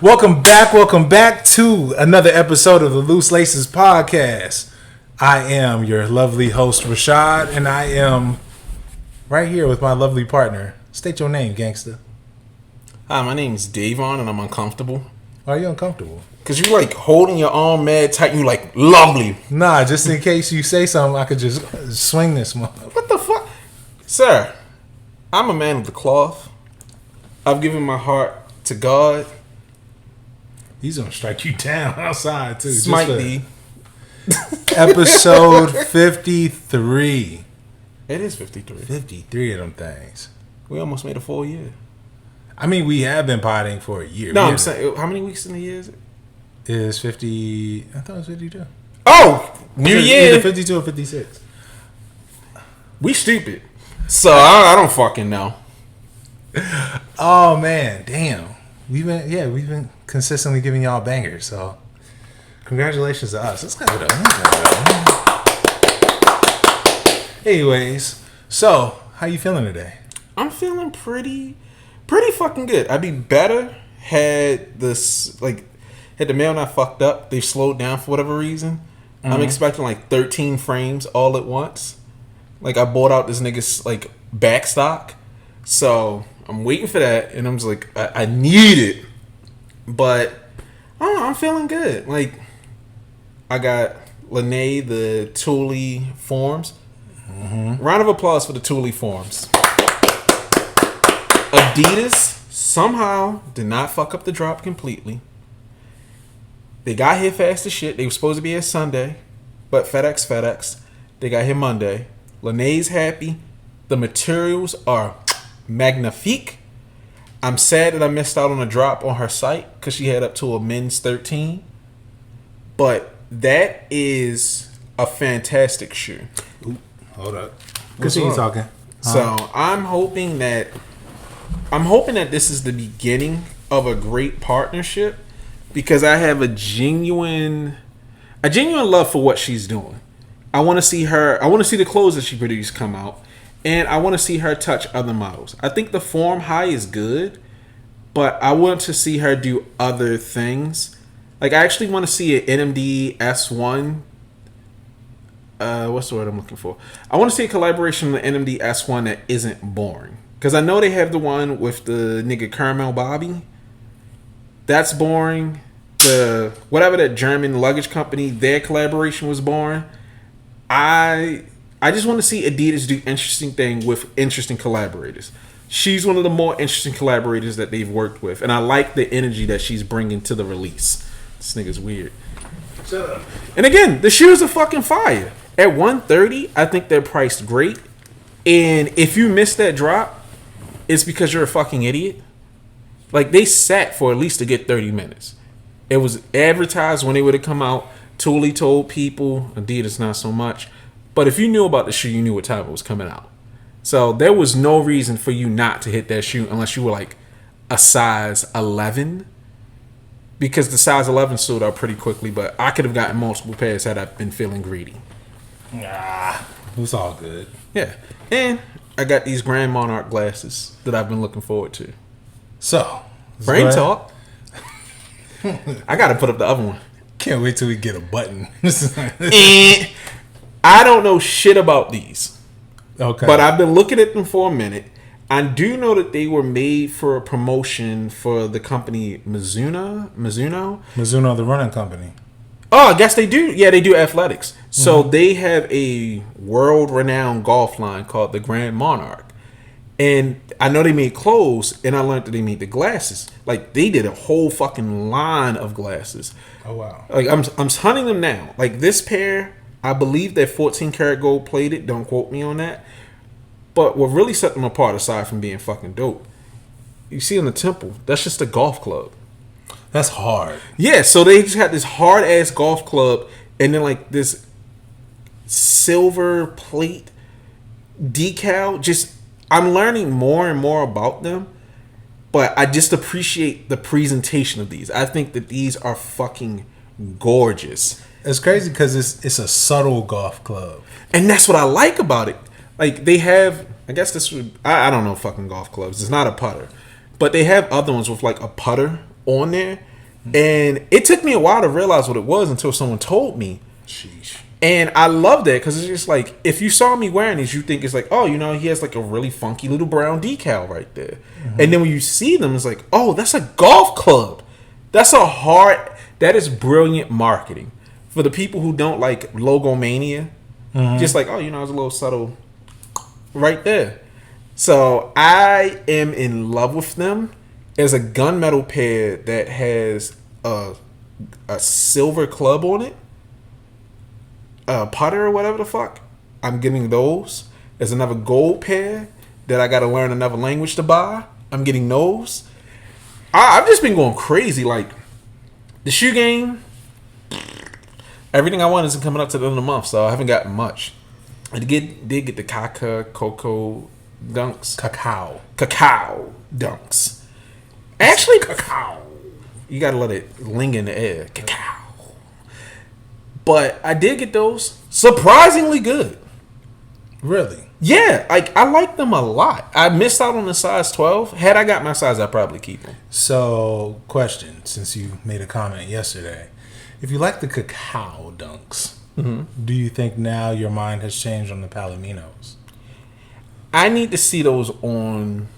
Welcome back to another episode of the Loose Laces Podcast. I am your lovely host, Rashad, and I am right here with my lovely partner. State your name, gangster. Hi, my name's Davon, and I'm uncomfortable. Why are you uncomfortable? Because you like holding your arm mad tight, and you like, lovely. Nah, just in case you say something, I could just swing this one. What the fuck? Sir, I'm a man of the cloth. I've given my heart to God. He's gonna strike you down outside too. Smite thee. Episode 53. It is 53. 53 of them things. We almost made a full year. I mean, we have been potting for a year. No, I'm saying, how many weeks in the year is it? It is 50. I thought it was 52. Oh! New year! Either 52 or 56. We stupid. So, I don't fucking know. Oh, man. Damn. We've been consistently giving y'all bangers, so congratulations to us. Let's go though. Anyways, so how you feeling today? I'm feeling pretty fucking good. I'd be better had the mail not fucked up. They've slowed down for whatever reason. Mm-hmm. I'm expecting like 13 frames all at once. Like I bought out this nigga's like back stock, so I'm waiting for that, and I'm just like, I need it. But I don't know, I'm feeling good. Like I got Lene the Thule forms. Mm-hmm. Round of applause for the Thule forms. Adidas somehow did not fuck up the drop completely. They got here fast as shit. They were supposed to be here Sunday, but FedEx. They got here Monday. Lene's happy. The materials are magnifique. I'm sad that I missed out on a drop on her site because she had up to a men's 13. But that is a fantastic shoe. Ooh, hold up. Continue talking. So I'm hoping that this is the beginning of a great partnership because I have a genuine love for what she's doing. I want to see the clothes that she produced come out, and I want to see her touch other models. I think the form high is good, but I want to see her do other things. Like I actually want to see an NMD S1. What's the word I'm looking for? I want to see a collaboration with NMD S1 that isn't boring. Because I know they have the one with the nigga Caramel Bobby. That's boring. Whatever that German luggage company, their collaboration was boring. I just want to see Adidas do interesting thing with interesting collaborators. She's one of the more interesting collaborators that they've worked with. And I like the energy that she's bringing to the release. This nigga's weird. Shut up. And again, the shoes are fucking fire. At $130, I think they're priced great. And if you miss that drop, it's because you're a fucking idiot. Like, they sat for at least a good 30 minutes. It was advertised when they would have come out. Thule told people, Adidas not so much. But if you knew about the shoe, you knew what time it was coming out. So there was no reason for you not to hit that shoe unless you were like a size 11. Because the size 11 sold out pretty quickly, but I could have gotten multiple pairs had I been feeling greedy. Nah, it was all good. Yeah. And I got these Grand Monarch glasses that I've been looking forward to. So, brain talk. I got to put up the other one. Can't wait till we get a button. And I don't know shit about these. Okay. But I've been looking at them for a minute. I do know that they were made for a promotion for the company Mizuno, the running company. Oh, I guess they do. Yeah, they do athletics. So they have a world-renowned golf line called the Grand Monarch. And I know they made clothes, and I learned that they made the glasses. Like, they did a whole fucking line of glasses. Oh, wow. Like, I'm hunting them now. Like, this pair, I believe they're 14 karat gold plated. Don't quote me on that. But what really set them apart, aside from being fucking dope, you see in the temple, that's just a golf club. That's hard. Yeah, so they just had this hard ass golf club, and then like this silver plate decal. Just, I'm learning more and more about them, but I just appreciate the presentation of these. I think that these are fucking gorgeous. It's crazy because it's a subtle golf club, and that's what I like about it. Like, they have, I guess this would, I don't know fucking golf clubs. It's not a putter. But they have other ones with like a putter on there. And it took me a while to realize what it was until someone told me. Sheesh. And I love that because it's just like, if you saw me wearing these, you think it's like, oh, you know, he has like a really funky little brown decal right there. And then when you see them, it's like, oh, that's a golf club. That is brilliant marketing. For the people who don't like logomania, just like, oh, you know, it's a little subtle right there. So I am in love with them. There's a gunmetal pair that has a silver club on it. A putter or whatever the fuck. I'm getting those. There's another gold pair that I got to learn another language to buy. I'm getting those. I've just been going crazy. Like, the shoe game, everything I want isn't coming up to the end of the month, so I haven't gotten much. I did get the Cocoa dunks. Cacao dunks. Actually, cacao. You gotta let it linger in the air. Cacao. But I did get those. Surprisingly good. Really? Yeah, like I like them a lot. I missed out on the size 12. Had I got my size, I'd probably keep them. So, question, since you made a comment yesterday. If you like the cacao dunks, do you think now your mind has changed on the Palominos? I need to see those on...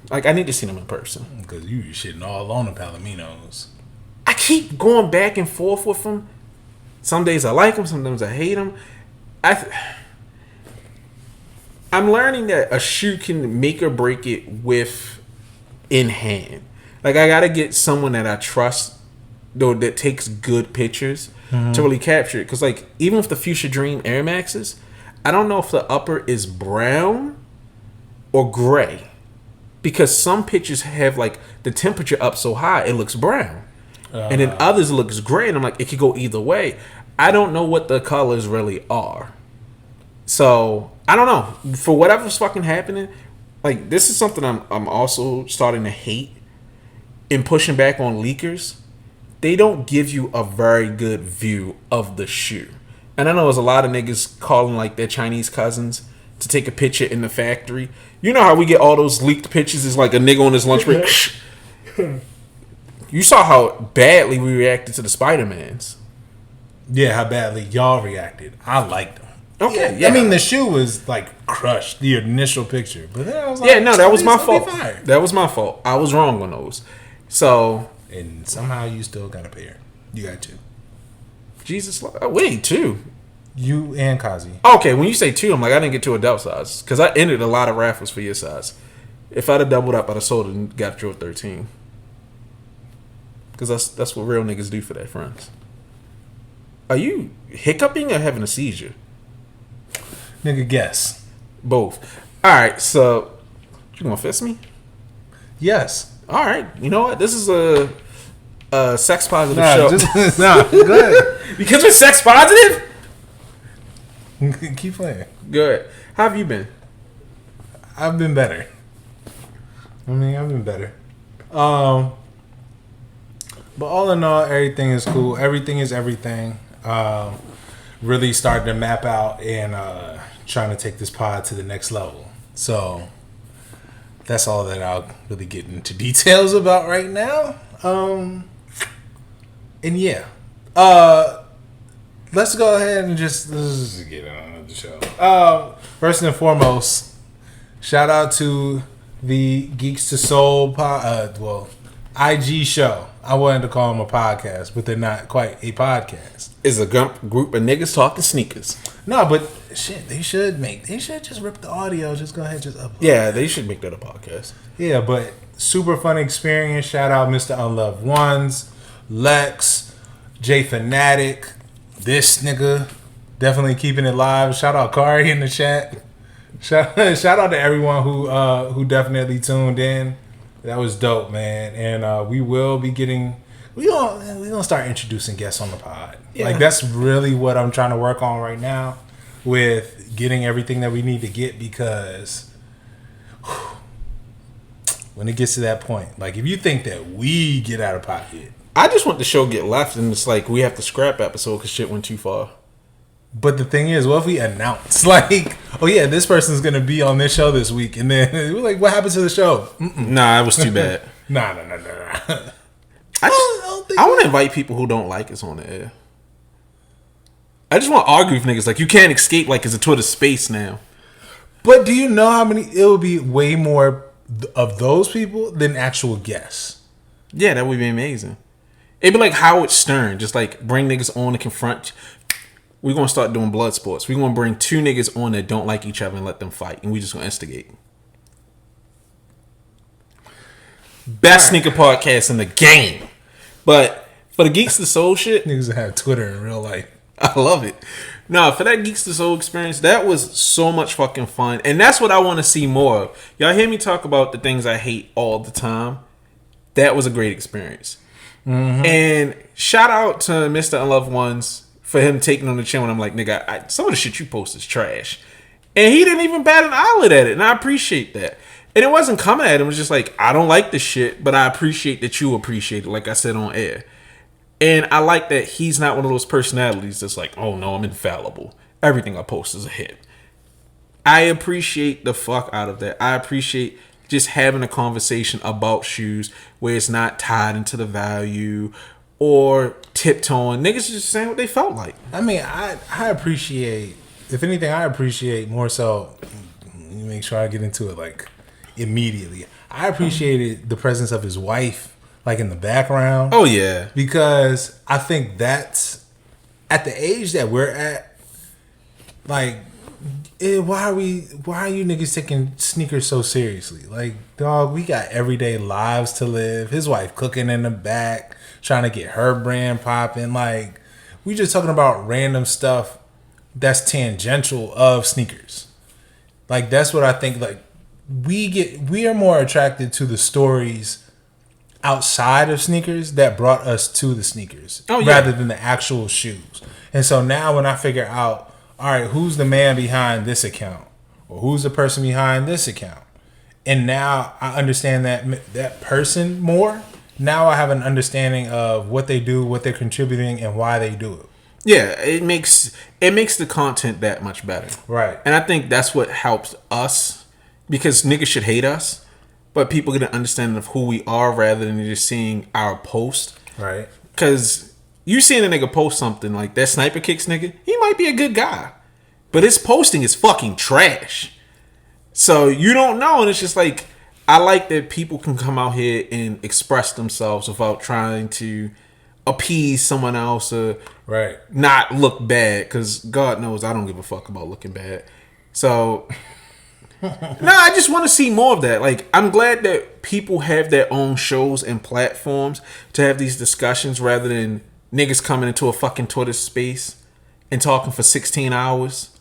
Like, I need to see them in person. Because you shitting all on the Palominos. I keep going back and forth with them. Some days I like them, sometimes I hate them. I'm learning that a shoe can make or break it with in hand. Like, I gotta get someone that I trust, though, that takes good pictures to really capture it. Because, like, even with the Fuchsia Dream Air Maxes, I don't know if the upper is brown or gray. Because some pictures have, like, the temperature up so high, it looks brown. And then others looks gray, and I'm like, it could go either way. I don't know what the colors really are. So, I don't know. For whatever's fucking happening, like, this is something I'm also starting to hate in pushing back on leakers. They don't give you a very good view of the shoe. And I know there's a lot of niggas calling, like, their Chinese cousins to take a picture in the factory. You know how we get all those leaked pictures? It's like a nigga on his lunch break. You saw how badly we reacted to the Spider-Mans. Yeah, how badly y'all reacted. I liked them. Okay, yeah. I mean, the shoe was, like, crushed, the initial picture. But then I was like, yeah, no, that was my fault. Fire. That was my fault. I was wrong on those. So... And somehow you still got a pair. You got two. Jesus. Oh, wait, two? You and Kazi. Okay, when you say two, I'm like, I didn't get two adult size. Because I entered a lot of raffles for your size. If I'd have doubled up, I'd have sold it and got you a 13. Because that's what real niggas do for their friends. Are you hiccuping or having a seizure? Nigga, guess. Both. Alright, so... You gonna fist me? Yes. Alright, you know what? This is a sex positive show. Go ahead. Because we're sex positive? Keep playing. Good. How have you been? I've been better. I've been better. But all in all, everything is cool. Everything is everything. Really starting to map out and trying to take this pod to the next level. So that's all that I'll really get into details about right now. And yeah. Let's go ahead and let's just get on with the show. First and foremost, shout out to the Geeks to Soul IG show. I wanted to call them a podcast, but they're not quite a podcast. It's a group of niggas talking sneakers. No, but shit, they should just rip the audio. Just go ahead, just upload. Yeah, they should make that a podcast. Yeah, but super fun experience. Shout out Mr. Unloved Ones, Lex, J Fanatic, this nigga, definitely keeping it live. Shout out Kari in the chat. Shout out to everyone who definitely tuned in. That was dope, man. And we will be getting... We're gonna start introducing guests on the pod. Yeah. Like, that's really what I'm trying to work on right now with getting everything that we need to get, because when it gets to that point, like, if you think that we get out of pocket... I just want the show get left, and it's like we have to scrap episode because shit went too far. But the thing is, what if we announce, like, oh yeah, this person's going to be on this show this week, and then we're like, what happened to the show? Nah, it was too bad. Nah. I want to invite people who don't like us on the air. I just want to argue with niggas. Like, you can't escape like it's a Twitter space now. But do you know how many? It will be way more of those people than actual guests. Yeah, that would be amazing. It'd be like Howard Stern. Just like bring niggas on to confront. We're going to start doing blood sports. We're going to bring two niggas on that don't like each other and let them fight. And we just going to instigate. Best sneaker podcast in the game. But for the Geeks to Soul shit. Niggas that have Twitter in real life. I love it. No, for that Geeks to Soul experience, that was so much fucking fun. And that's what I want to see more of. Y'all hear me talk about the things I hate all the time. That was a great experience. Mm-hmm. And shout out to Mr. Unloved Ones for him taking on the chin when I'm like, nigga, some of the shit you post is trash. And he didn't even bat an eyelid at it. And I appreciate that. And it wasn't coming at him. It was just like, I don't like this shit, but I appreciate that you appreciate it, like I said on air. And I like that he's not one of those personalities that's like, oh no, I'm infallible. Everything I post is a hit. I appreciate the fuck out of that. I appreciate just having a conversation about shoes where it's not tied into the value or tiptoeing. Niggas just saying what they felt like. I mean, I appreciate, if anything, I appreciate more so, make sure I get into it like immediately. I appreciated the presence of his wife, like in the background. Oh yeah, because I think that's at the age that we're at. Like, why are you niggas taking sneakers so seriously? Like, dog, we got everyday lives to live. His wife cooking in the back, trying to get her brand popping. Like, we just talking about random stuff that's tangential of sneakers. Like, that's what I think. Like, we are more attracted to the stories outside of sneakers that brought us to the sneakers, rather than the actual shoes. And so now when I figure out, all right, who's the man behind this account, or who's the person behind this account, and now I understand that person more. Now I have an understanding of what they do, what they're contributing, and why they do it. Yeah, it makes the content that much better. Right. And I think that's what helps us. Because niggas should hate us, but people get an understanding of who we are rather than just seeing our post. Right. Because you seeing a nigga post something like that Sniper Kicks nigga, he might be a good guy. But his posting is fucking trash. So you don't know. And it's just like, I like that people can come out here and express themselves without trying to appease someone else or not look bad. Because God knows I don't give a fuck about looking bad. So... No, I just want to see more of that. Like, I'm glad that people have their own shows and platforms to have these discussions rather than niggas coming into a fucking Twitter space and talking for 16 hours.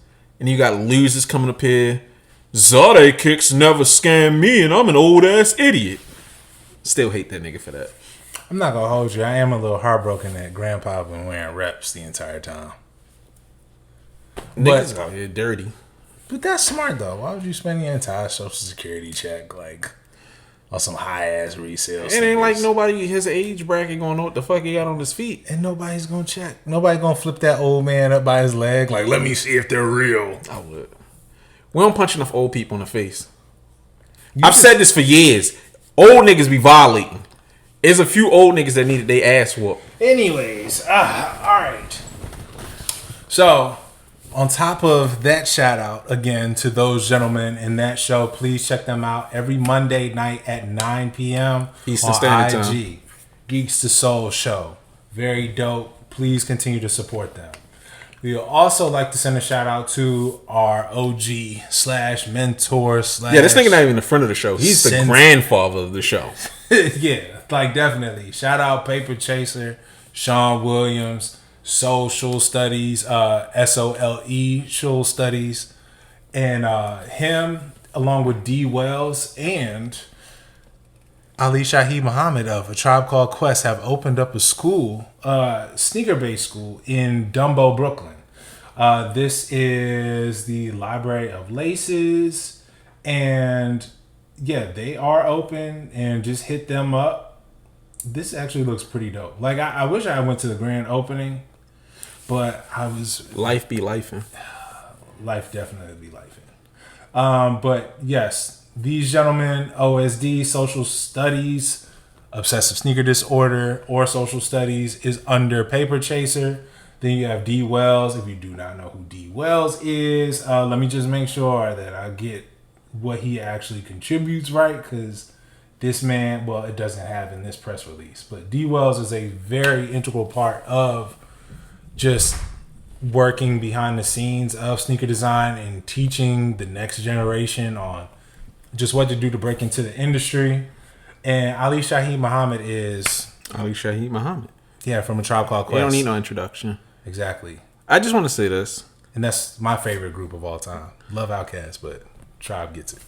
And you got losers coming up here. Zade kicks never scammed me and I'm an old ass idiot. Still hate that nigga for that. I'm not gonna hold you. I am a little heartbroken that Grandpa been wearing reps the entire time. Niggas out here dirty. But that's smart though. Why would you spend your entire Social Security check like on some high ass resale? It ain't like nobody his age bracket gonna know what the fuck he got on his feet. And nobody's gonna check. Nobody gonna flip that old man up by his leg like, let me see if they're real. I would. We don't punch enough old people in the face. I've said this for years. Old niggas be violating. There's a few old niggas that needed their ass whooped. Anyways, alright. So on top of that shout out again to those gentlemen in that show, please check them out every Monday night at 9 p.m. Eastern Standard Time. IG. Geeks to Soul Show. Very dope. Please continue to support them. We would also like to send a shout out to our OG / mentor / Yeah, this nigga not even the friend of the show. He's the grandfather of the show. Yeah, like definitely. Shout out Paperchaser, Sean Williams, Social Studies, SOLEcial Studies, and him along with D Wells and Ali Shaheed Muhammad of A Tribe Called Quest have opened up a school, sneaker-based school in Dumbo, Brooklyn. This is the Library of Laces, and yeah, they are open, and just hit them up. This actually looks pretty dope. Like, I wish I went to the grand opening, but I was... Life be lifing. Life definitely be lifing. But yes, these gentlemen, OSD, Social Studies, obsessive sneaker disorder or social studies is under Paperchaser. Then you have D. Wells. If you do not know who D. Wells is, let me just make sure that I get what he actually contributes right, because this man, well, it doesn't have in this press release, but D. Wells is a very integral part of just working behind the scenes of sneaker design and teaching the next generation on just what to do to break into the industry. And Ali Shaheed Muhammad is Ali Shaheed Muhammad. Yeah, from A Tribe Called Quest. You don't need no introduction. Exactly. I just want to say this, and that's my favorite group of all time. Love Outkast, but Tribe gets it.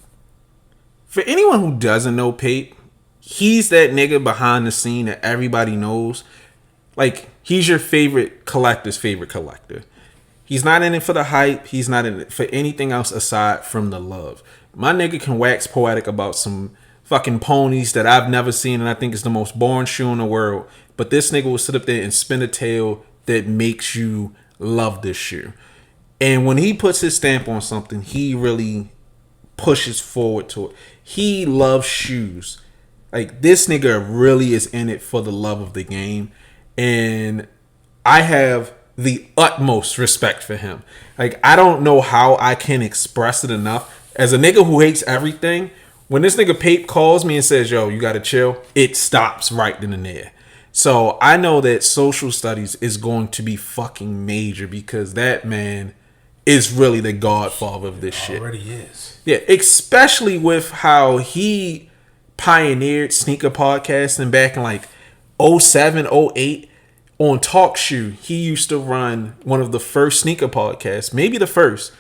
For anyone who doesn't know Pape, he's that nigga behind the scene that everybody knows. Like, he's your favorite collector's favorite collector. He's not in it for the hype. He's not in it for anything else aside from the love. My nigga can wax poetic about some fucking ponies that I've never seen, and I think is the most boring shoe in the world. But this nigga will sit up there and spin a tale that makes you love this shoe. And when he puts his stamp on something, he really pushes forward to it. He loves shoes. Like, this nigga really is in it for the love of the game. And I have the utmost respect for him. Like, I don't know how I can express it enough. As a nigga who hates everything, when this nigga Pape calls me and says, yo, you gotta chill, it stops right then and there. So I know that social studies is going to be fucking major, because that man is really the godfather of this shit. Already is. Yeah, especially with how he pioneered sneaker podcasting back in like 07, 08 on Talk Shoe. He used to run one of the first sneaker podcasts, maybe the first.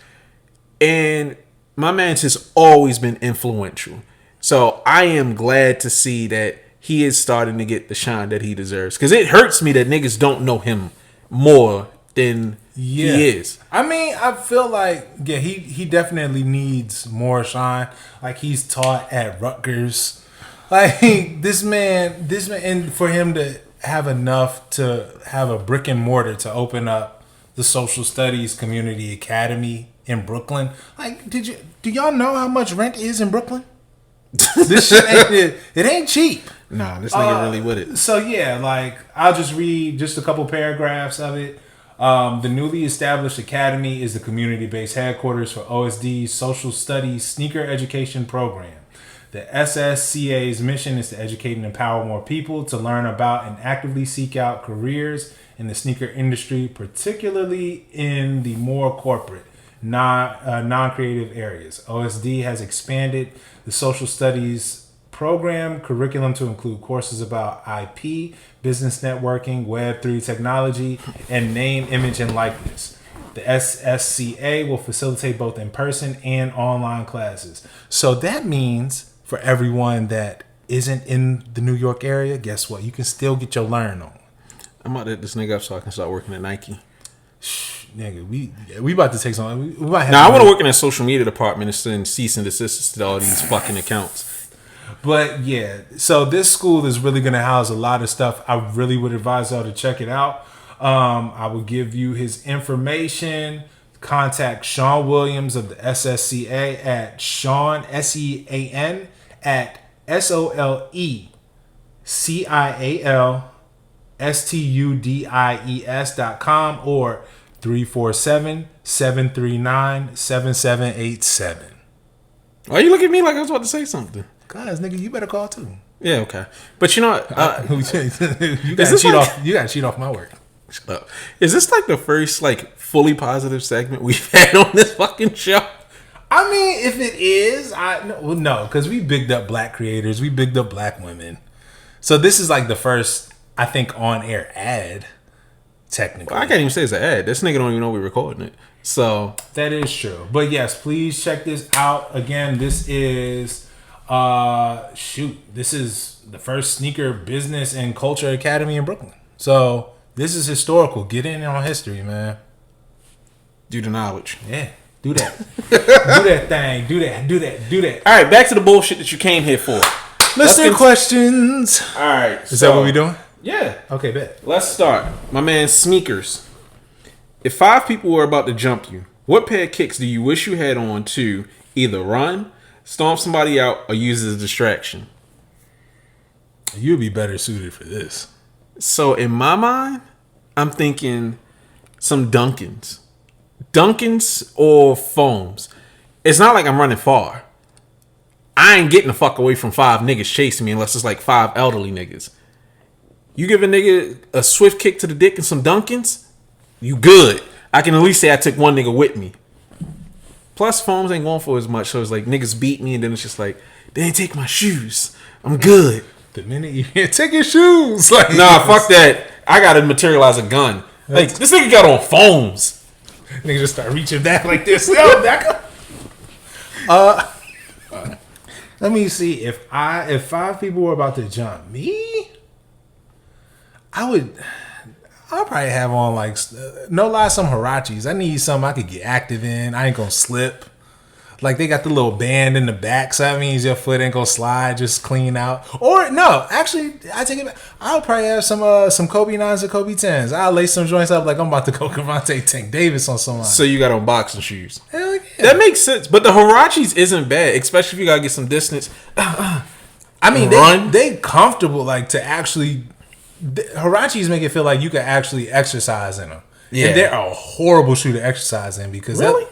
And my man's has always been influential. So I am glad to see that he is starting to get the shine that he deserves. Because it hurts me that niggas don't know him more than he is. I mean, I feel like, yeah, he definitely needs more shine. Like, he's taught at Rutgers. Like, this man, and for him to have enough to have a brick and mortar to open up the Social Studies Community Academy in Brooklyn. Like, do y'all know how much rent is in Brooklyn? This shit it ain't cheap. Nah, this nigga really with it. So yeah, like, I'll just read just a couple paragraphs of it. The newly established academy is the community-based headquarters for OSD's Social Studies Sneaker Education Program. The SSCA's mission is to educate and empower more people to learn about and actively seek out careers in the sneaker industry, particularly in the more corporate, non-creative areas. OSD has expanded the social studies program curriculum to include courses about IP, business networking, Web3 technology, and name, image, and likeness. The SSCA will facilitate both in-person and online classes. So that means for everyone that isn't in the New York area, guess what? You can still get your learn on. I'm about to hit this nigga up so I can start working at Nike. Nigga, we about to take some. We might have I want to work in a social media department and send cease and desist to all these fucking accounts. But yeah, so this school is really going to house a lot of stuff. I really would advise y'all to check it out. I will give you his information. Contact Sean Williams of the SSCA at Sean, SEAN, at SOLECIALSTUDIES.com or 347-739-7787. Why you look at me like I was about to say something? Guys, nigga, you better call too. Yeah, okay. But you know what? You gotta cheat off my work. Shut up. Is this like the first like fully positive segment we've had on this fucking show? I mean, if it is, no, because we bigged up black creators, we bigged up black women. So this is like the first, I think, on-air ad, technically. Well, I can't even say it's an ad. This nigga don't even know we're recording it. So that is true. But yes, please check this out. Again, this is this is the first sneaker business and culture academy in Brooklyn. So this is historical. Get in on history, man. Do the knowledge. Yeah. Do that. Do that thing. Do that. All right, back to the bullshit that you came here for. Listener questions. All right. Is that what we doing? Yeah. Okay, bet. Let's start. My man, sneakers. If 5 people were about to jump you, what pair of kicks do you wish you had on to either run, stomp somebody out, or use as a distraction? You'd be better suited for this. So in my mind, I'm thinking some Dunkins. Dunkins or foams. It's not like I'm running far. I ain't getting the fuck away from 5 niggas chasing me unless it's like 5 elderly niggas. You give a nigga a swift kick to the dick and some Dunkins, you good. I can at least say I took one nigga with me. Plus, foams ain't going for as much, so it's like niggas beat me and then it's just like, they ain't take my shoes. I'm good. The minute you hear, take your shoes. Like, nah, fuck that. I gotta materialize a gun. Like, this nigga got on foams. Nigga just start reaching back like this. Yo, back up. Let me see. If 5 people were about to jump me, I'll probably have on like, no lie, some Hirachis. I need something I could get active in. I ain't gonna slip. Like they got the little band in the back, so that means your foot ain't gonna slide, just clean out. Or no, actually, I take it back. I'll probably have some Kobe 9s or Kobe 10s. I'll lace some joints up like I'm about to go Cavante Tank Davis on someone. So you got on boxing shoes. Hell yeah. That makes sense. But the Hirachis isn't bad, especially if you gotta get some distance. I mean, they comfortable like to actually. Hirachis make it feel like you can actually exercise in them. Yeah, and they're a horrible shoe to exercise in because really.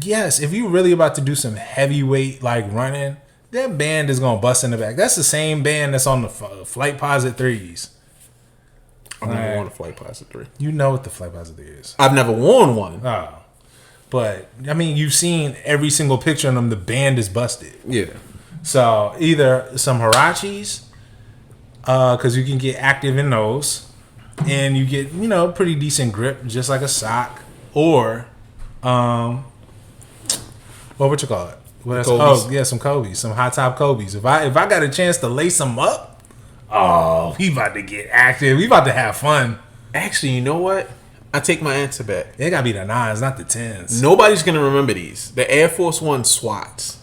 Yes, if you really about to do some heavyweight like running, that band is gonna bust in the back. That's the same band that's on the Flight Posit 3s. I've never worn a Flight Posit 3. You know what the Flight Posit 3 is. I've never worn one. Oh. But, I mean, you've seen every single picture of them. The band is busted. Yeah. So, either some Hirachis, because you can get active in those, and you get, pretty decent grip, just like a sock, or, what you call it? What else? Oh, yeah, some Kobe's, some high top Kobe's. If I got a chance to lace them up, oh, we about to get active. We about to have fun. Actually, you know what? I take my answer back. They gotta be the 9s, not the 10s. Nobody's gonna remember these. The Air Force One SWATs.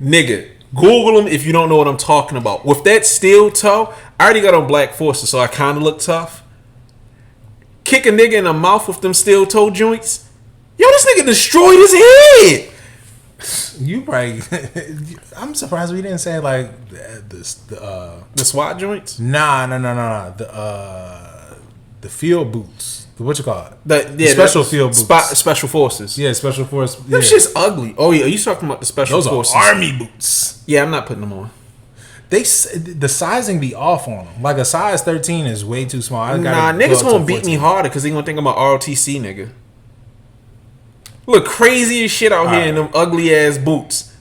Nigga, Google them if you don't know what I'm talking about. With that steel toe, I already got on Black Forces, so I kind of look tough. Kick a nigga in the mouth with them steel toe joints. Yo, this nigga destroyed his head. You probably. I'm surprised we didn't say like the SWAT joints. Nah. The field boots. What you call it? The special field boots. Special forces. Yeah, special force. Them shit's ugly. Oh yeah, are you talking about the special forces? Those are army boots. Yeah, I'm not putting them on. The sizing be off on them. Like a size 13 is way too small. Niggas gonna beat me harder because they gonna think I'm an ROTC nigga. Look crazy as shit out here in them ugly ass boots.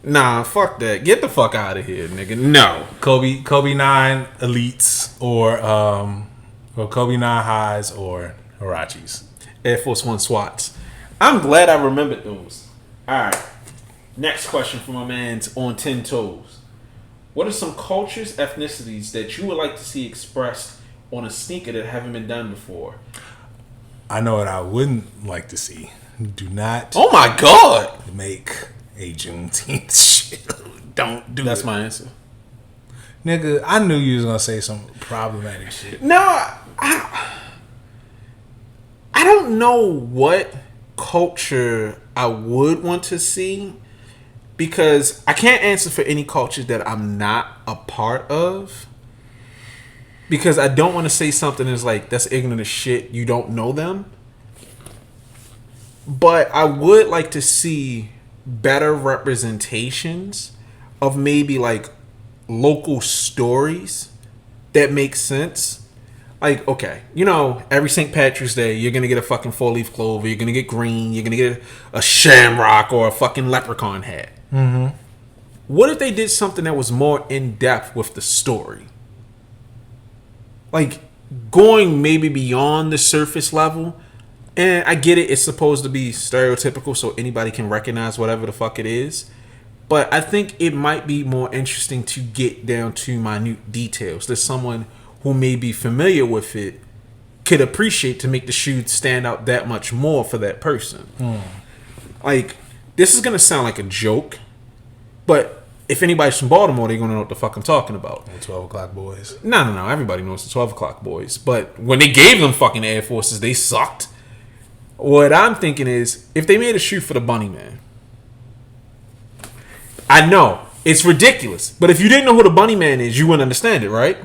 Nah, fuck that. Get the fuck out of here, nigga. No. Kobe 9 Elites or Kobe 9 Highs or Hirachis. Air Force One SWATs. I'm glad I remembered those. Alright. Next question from my man's on 10 Toes. What are some cultures, ethnicities that you would like to see expressed on a sneaker that haven't been done before? I know what I wouldn't like to see. Do not. Oh my god! Make a Juneteenth shit. Don't do That's it. my answer. Nigga, I knew you was gonna say some problematic shit. No, I don't know what culture I would want to see because I can't answer for any culture that I'm not a part of. Because I don't want to say something that's like, that's ignorant as shit, you don't know them. But I would like to see better representations of maybe like local stories that make sense. Like, okay, every St. Patrick's Day, you're going to get a fucking 4-leaf clover, you're going to get green, you're going to get a shamrock or a fucking leprechaun hat. Mm-hmm. What if they did something that was more in-depth with the story? Like, going maybe beyond the surface level. And I get it, it's supposed to be stereotypical so anybody can recognize whatever the fuck it is. But I think it might be more interesting to get down to minute details that someone who may be familiar with it could appreciate to make the shoe stand out that much more for that person. Like, this is going to sound like a joke, but if anybody's from Baltimore, they're going to know what the fuck I'm talking about. The 12 o'clock boys. No. Everybody knows the 12 o'clock boys. But when they gave them fucking Air Forces, they sucked. What I'm thinking is, if they made a shoe for the Bunny Man, I know It's ridiculous. But if you didn't know who the Bunny Man is, you wouldn't understand it, right?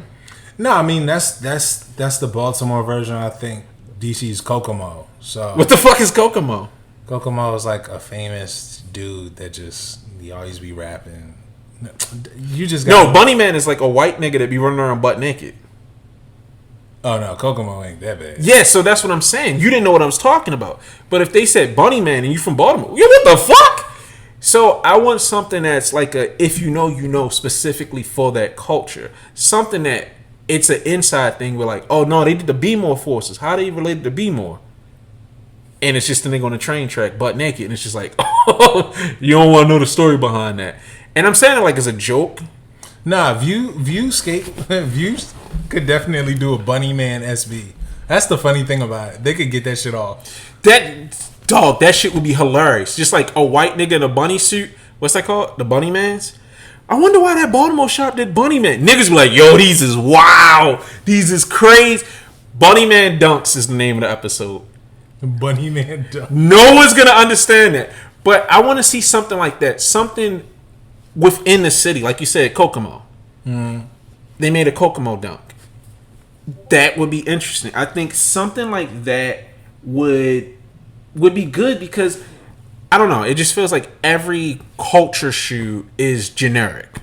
No, I mean that's the Baltimore version. I think DC's Kokomo. So What the fuck is Kokomo? Kokomo is like a famous dude that he always be rapping. You just No, Bunny Man is like a white nigga that be running around butt naked. Oh no, Kokomo ain't that bad. Yeah, so that's what I'm saying. You didn't know what I was talking about. But if they said Bunny Man and you from Baltimore, yeah, what the fuck? So I want something that's like a if you know specifically for that culture. Something that it's an inside thing. We're like, oh no, they did the B-more forces. How they related to B-more? And it's just a nigga on the train track, butt naked, and it's just like, oh, you don't want to know the story behind that. And I'm saying it like as a joke. Nah, Views could definitely do a Bunny Man SB. That's the funny thing about it. They could get that shit off. That shit would be hilarious. Just like a white nigga in a bunny suit. What's that called? The Bunny Mans? I wonder why that Baltimore shop did Bunny Man. Niggas be like, yo, these is wow. These is crazy. Bunny Man Dunks is the name of the episode. Bunny Man Dunks. No one's going to understand that. But I want to see something like that. Something within the city. Like you said, Kokomo. They made a Kokomo dunk. That would be interesting. I think something like that would be good because I don't know. It just feels like every culture shoe is generic.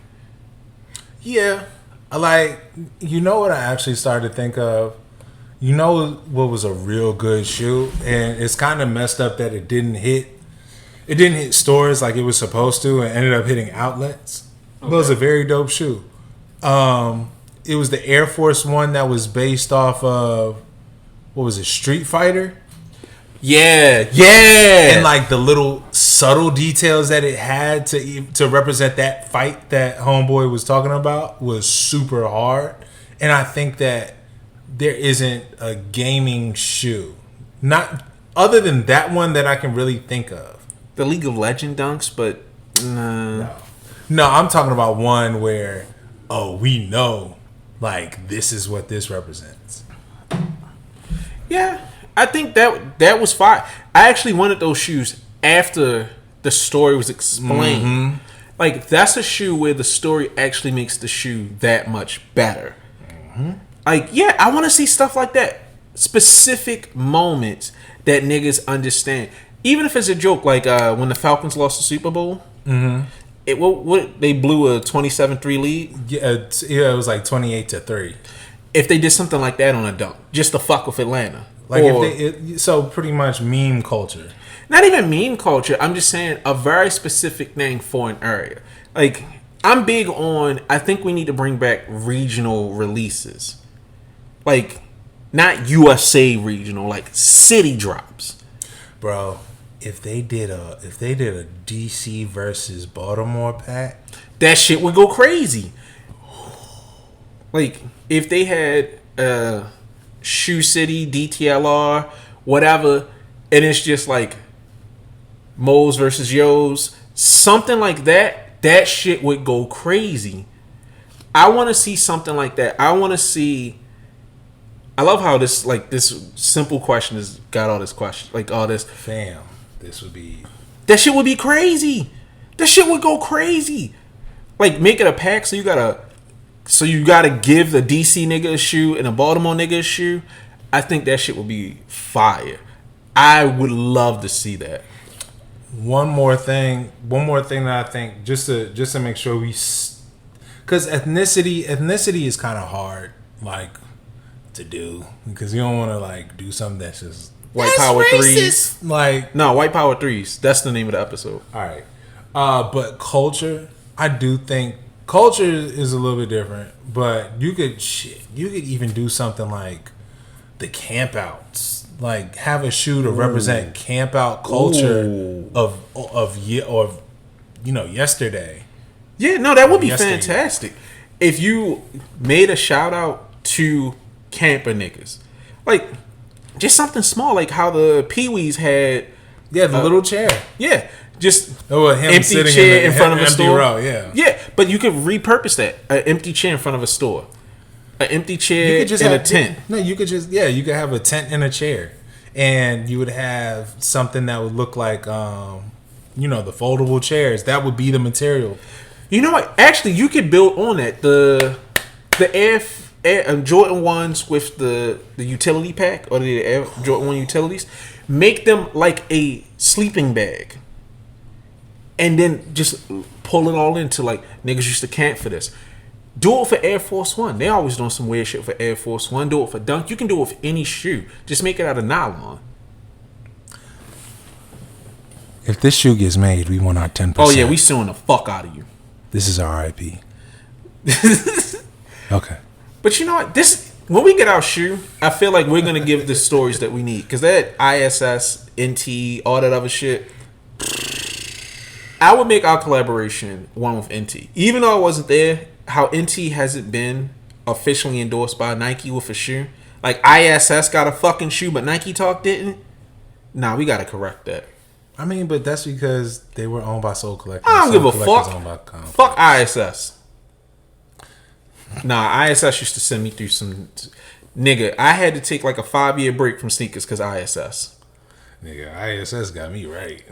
Yeah. Like, you know what I actually started to think of? You know what was a real good shoe? And it's kind of messed up that it didn't hit stores like it was supposed to and ended up hitting outlets. Okay. But it was a very dope shoe. It was the Air Force One that was based off of, what was it, Street Fighter? Yeah. And like the little subtle details that it had to represent that fight that Homeboy was talking about was super hard. And I think that there isn't a gaming shoe, not other than that one that I can really think of. The League of Legends dunks, but no, I'm talking about one where we know like this is what this represents. Yeah. I think that was fine. I actually wanted those shoes after the story was explained. Mm-hmm. Like, that's a shoe where the story actually makes the shoe that much better. Mm-hmm. Like, yeah, I want to see stuff like that. Specific moments that niggas understand. Even if it's a joke, like when the Falcons lost the Super Bowl. Mm-hmm. They blew a 27-3 lead? Yeah, it was like 28-3. If they did something like that on a dunk, just to fuck with Atlanta. Like so pretty much meme culture. Not even meme culture. I'm just saying a very specific thing for an area. Like, I'm big on, I think we need to bring back regional releases. Like, not USA regional, like city drops. Bro, if they did a DC versus Baltimore pack, that shit would go crazy. Like, if they had Shoe City, DTLR, whatever, and it's just like Mo's versus Yo's, something like that, that shit would go crazy. I want to see something like that. I love how this simple question has got all this question, like all this. Fam, that shit would be crazy. That shit would go crazy. Like, make it a pack so you gotta give the DC nigga a shoe and a Baltimore nigga a shoe. I think that shit would be fire. I would love to see that. One more thing that I think just to make sure because ethnicity is kind of hard like to do because you don't want to like do something that's just white power racist. 3s. Like, no, white power 3s. That's the name of the episode. All right, but culture, I do think. Culture is a little bit different, but you could even do something like the camp outs, like have a shoe to represent camp out culture of yesterday. Yeah, no, that would be fantastic if you made a shout out to camper niggas, like just something small, like how the Pee-wees had the little chair, just him empty chair in front of a store. Row, yeah, but you could repurpose that. An empty chair in front of a store. An empty chair in a tent. No, you could you could have a tent and a chair. And you would have something that would look like, the foldable chairs. That would be the material. You know what? Actually, you could build on that. The Air Jordan 1s with the utility pack or the Air Jordan 1 utilities, make them like a sleeping bag. And then just pull it all into like niggas used to camp for this. Do it for Air Force One. They always doing some weird shit for Air Force One. Do it for Dunk. You can do it with any shoe. Just make it out of nylon. If this shoe gets made, we want our 10%. Oh yeah, we suing the fuck out of you. This is our IP. Okay. But you know what? When we get our shoe, I feel like we're gonna give the stories that we need. Because that ISS, NT, all that other shit, I would make our collaboration one with NT. Even though I wasn't there, how NT hasn't been officially endorsed by Nike with a shoe. Like ISS got a fucking shoe, but Nike Talk didn't. Nah, we gotta correct that. I mean, but that's because they were owned by Soul Collector. I don't Soul give a Collector's fuck. owned by Complex. Fuck ISS. Nah, ISS used to send me through some... Nigga, I had to take like a 5-year break from sneakers because ISS. Nigga, ISS got me right.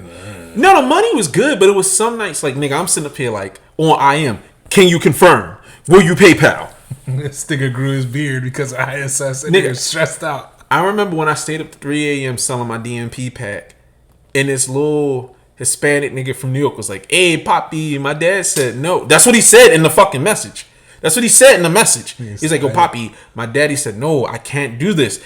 No, the money was good, but it was some nights like, nigga, I'm sitting up here like, on IM, can you confirm? Will you PayPal? This nigga grew his beard because of ISS and Nigga, nigga stressed out. I remember when I stayed up to 3 a.m. selling my DMP pack, and this little Hispanic nigga from New York was like, hey, Poppy, my dad said no. That's what he said in the fucking message. That's what he said in the message. He's like, oh, Poppy, my daddy said, no, I can't do this.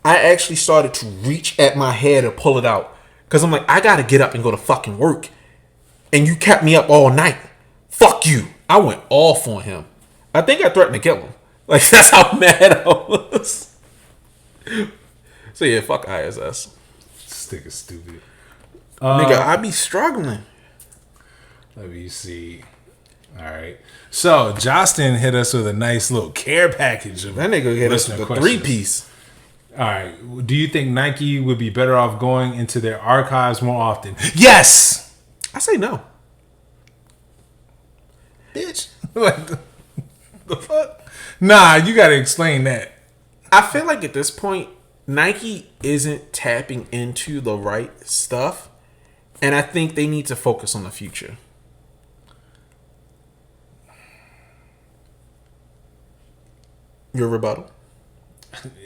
I actually started to reach at my hair to pull it out. Because I'm like, I got to get up and go to fucking work. And you kept me up all night. Fuck you. I went off on him. I think I threatened to kill him. Like, that's how mad I was. So, yeah, fuck ISS. This nigga's stupid. Nigga, I be struggling. Let me see. All right. So, Justin hit us with a nice little care package. Of That nigga hit us with a questions. 3-piece. All right. Do you think Nike would be better off going into their archives more often? Yes! I say no. Bitch. Like, the fuck? Nah, you got to explain that. I feel like at this point, Nike isn't tapping into the right stuff. And I think they need to focus on the future. Your rebuttal?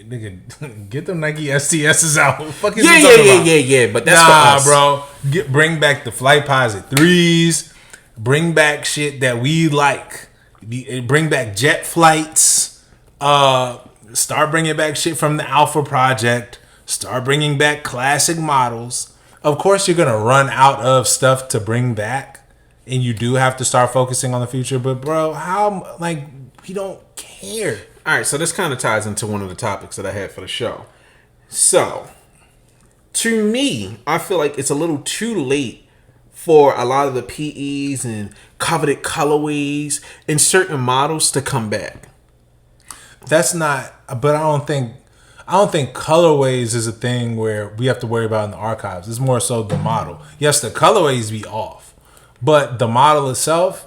Nigga, get them Nike STSs out. What the fuck is Yeah. But that's for us. bro. Bring back the Flight Posit 3s. Bring back shit that we like. Bring back jet flights. Start bringing back shit from the Alpha Project. Start bringing back classic models. Of course, you're going to run out of stuff to bring back. And you do have to start focusing on the future. But, bro, how, like, we don't care. All right, so this kind of ties into one of the topics that I had for the show. So, to me, I feel like it's a little too late for a lot of the PEs and coveted colorways and certain models to come back. That's not, but I don't think colorways is a thing where we have to worry about in the archives. It's more so the model. Yes, the colorways be off, but the model itself,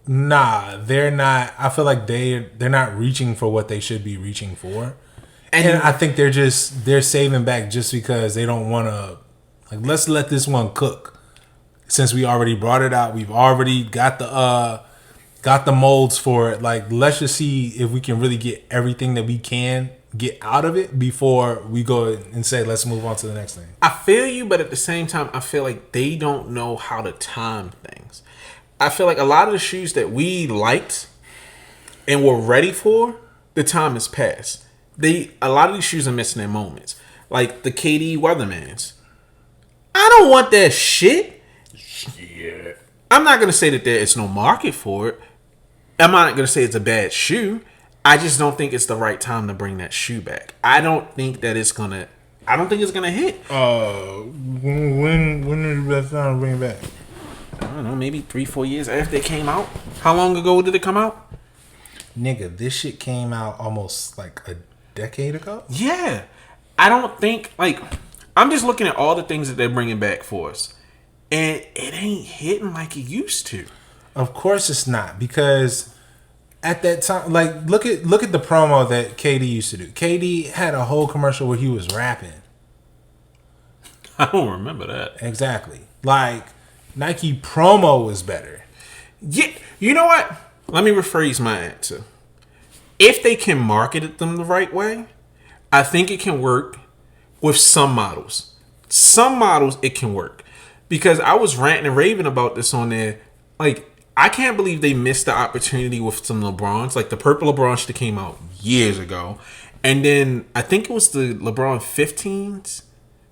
nah, they're not. I feel like they're not reaching for what they should be reaching for, and I think they're saving back just because they don't want to. Like, let's let this one cook. Since we already brought it out, we've already got the molds for it. Like, let's just see if we can really get everything that we can get out of it before we go and say, let's move on to the next thing. I feel you, but at the same time, I feel like they don't know how to time things. I feel like a lot of the shoes that we liked and were ready for, the time has passed. A lot of these shoes are missing their moments. Like the KD Weathermans. I don't want that shit. Yeah. I'm not going to say that there is no market for it. I'm not going to say it's a bad shoe. I just don't think it's the right time to bring that shoe back. I don't think it's going to hit. When is the best time to bring it back? I don't know, maybe 3-4 years after it came out. How long ago did it come out? Nigga, this shit came out almost like a decade ago. Yeah. I don't think, like, I'm just looking at all the things that they're bringing back for us. And it ain't hitting like it used to. Of course it's not, because at that time, like, look at the promo that KD used to do. KD had a whole commercial where he was rapping. I don't remember that. Exactly. Like, Nike promo was better. Yeah, you know what? Let me rephrase my answer. If they can market them the right way, I think it can work with some models. Some models it can work. Because I was ranting and raving about this on there. Like, I can't believe they missed the opportunity with some LeBrons. Like the purple LeBron that came out years ago. And then I think it was the LeBron 15s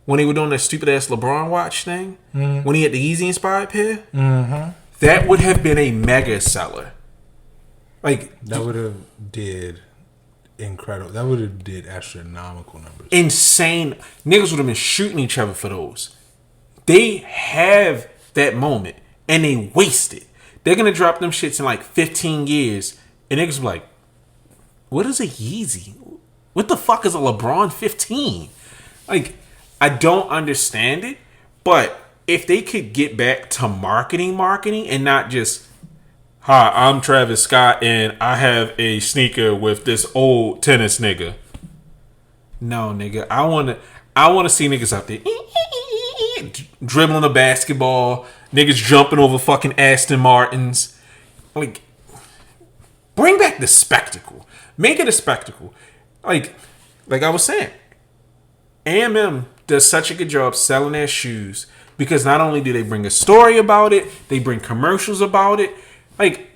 when they were doing that stupid ass LeBron watch thing. Mm-hmm. When he had the Yeezy inspired pair. Mm-hmm. That would have been a mega seller. Like that would have did incredible. That would have did astronomical numbers. Insane. Niggas would have been shooting each other for those. They have that moment and they waste it. They're gonna drop them shits in like 15 years, and niggas be like, "What is a Yeezy? What the fuck is a LeBron 15?" Like, I don't understand it. But if they could get back to marketing, and not just, "Hi, I'm Travis Scott, and I have a sneaker with this old tennis nigga." No, nigga, I wanna see niggas out there dribbling a basketball, niggas jumping over fucking Aston Martins. Like, bring back the spectacle. Make it a spectacle. Like I was saying, A&M does such a good job selling their shoes because not only do they bring a story about it, they bring commercials about it. Like,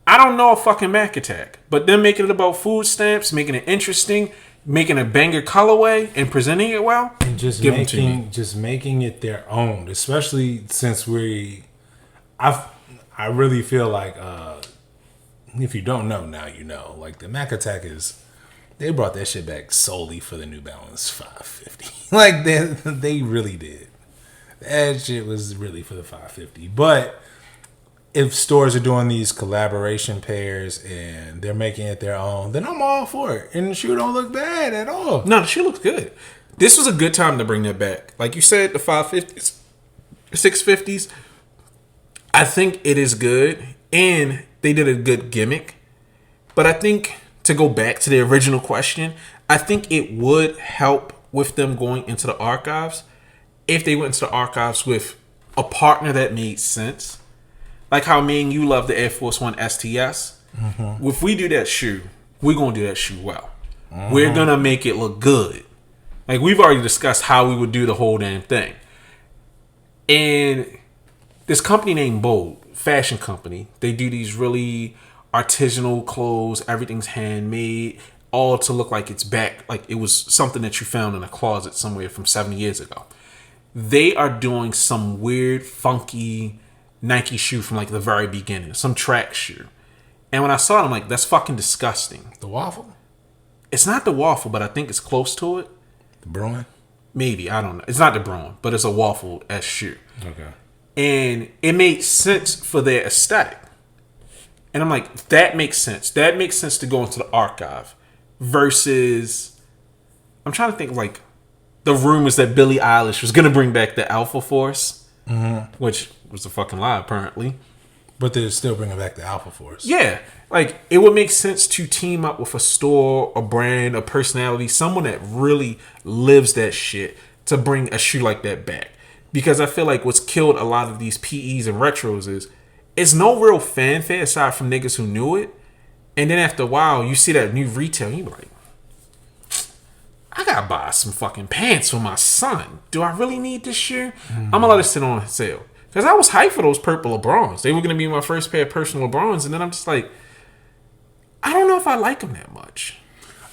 I don't know a fucking Mac Attack, but them making it about food stamps, making it interesting, making a banger colorway and presenting it well, and just making it their own. Especially since I really feel like if you don't know now, you know. Like the Mac Attack they brought that shit back solely for the New Balance 550. Like they really did. That shit was really for the 550. But if stores are doing these collaboration pairs and they're making it their own, then I'm all for it. And the shoe don't look bad at all. No, the shoe looks good. This was a good time to bring that back. Like you said, the 550s, 650s. I think it is good. And they did a good gimmick. But I think, to go back to the original question, I think it would help with them going into the archives if they went into the archives with a partner that made sense. Like how me and you love the Air Force One STS. Mm-hmm. If we do that shoe, we're going to do that shoe well. Mm-hmm. We're going to make it look good. Like, we've already discussed how we would do the whole damn thing. And this company named Bold, fashion company, they do these really artisanal clothes. Everything's handmade, all to look like it's back. Like it was something that you found in a closet somewhere from 7 years ago. They are doing some weird, funky Nike shoe from like the very beginning, some track shoe. And when I saw it, I'm like, that's fucking disgusting. The waffle? It's not the waffle, but I think it's close to it. The Bruin? Maybe, I don't know. It's not the Bruin, but it's a waffle-esque shoe. Okay. And it made sense for their aesthetic. And I'm like, that makes sense. That makes sense to go into the archive. Versus, I'm trying to think like the rumors that Billie Eilish was going to bring back the Alpha Force, which was a fucking lie apparently. But they're still bringing back the Alpha Force. Yeah. Like, it would make sense to team up with a store, a brand, a personality, someone that really lives that shit to bring a shoe like that back. Because I feel like what's killed a lot of these PEs and retros is it's no real fanfare aside from niggas who knew it. And then after a while, you see that new retail, and you be like, I gotta buy some fucking pants for my son. Do I really need this shoe? I'm gonna let it sit on sale. Because I was hyped for those purple LeBrons. They were gonna be my first pair of personal LeBrons. And then I'm just like, I don't know if I like them that much.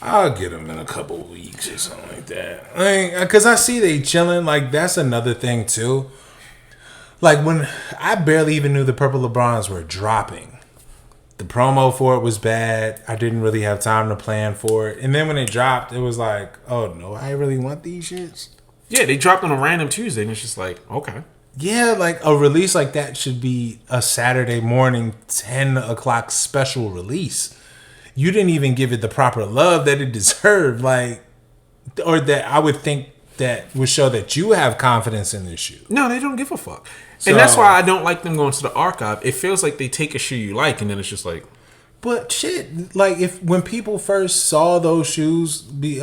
I'll get them in a couple of weeks or something like that. Because I see they chilling. Like, that's another thing, too. Like, when I barely even knew the purple LeBrons were dropping. The promo for it was bad. I didn't really have time to plan for it. And then when it dropped, it was like, oh, no, I really want these shits? Yeah, they dropped on a random Tuesday, and it's just like, okay. Yeah, like, a release like that should be a Saturday morning, 10 o'clock special release. You didn't even give it the proper love that it deserved, like, or that I would think that would show that you have confidence in this shoe. No, they don't give a fuck. And that's why I don't like them going to the archive. It feels like they take a shoe you like, and then it's just like... But shit, like, when people first saw those shoes, he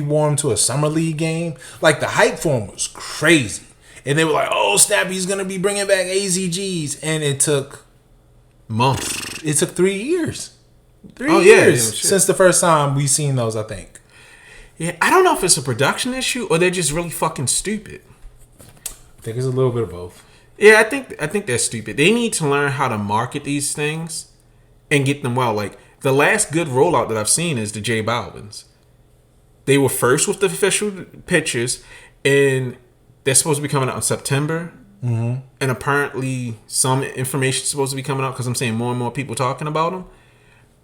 wore them to a summer league game, like, the hype for him was crazy. And they were like, oh, snap, he's going to be bringing back AZGs. And it took months. It took 3 years. 3 years since the first time we seen those, I think. Yeah, I don't know if it's a production issue or they're just really fucking stupid. I think it's a little bit of both. Yeah, I think they're stupid. They need to learn how to market these things and get them well. Like, the last good rollout that I've seen is the J Balvin's. They were first with the official pictures, and they're supposed to be coming out in September. Mm-hmm. And apparently some information is supposed to be coming out because I'm seeing more and more people talking about them.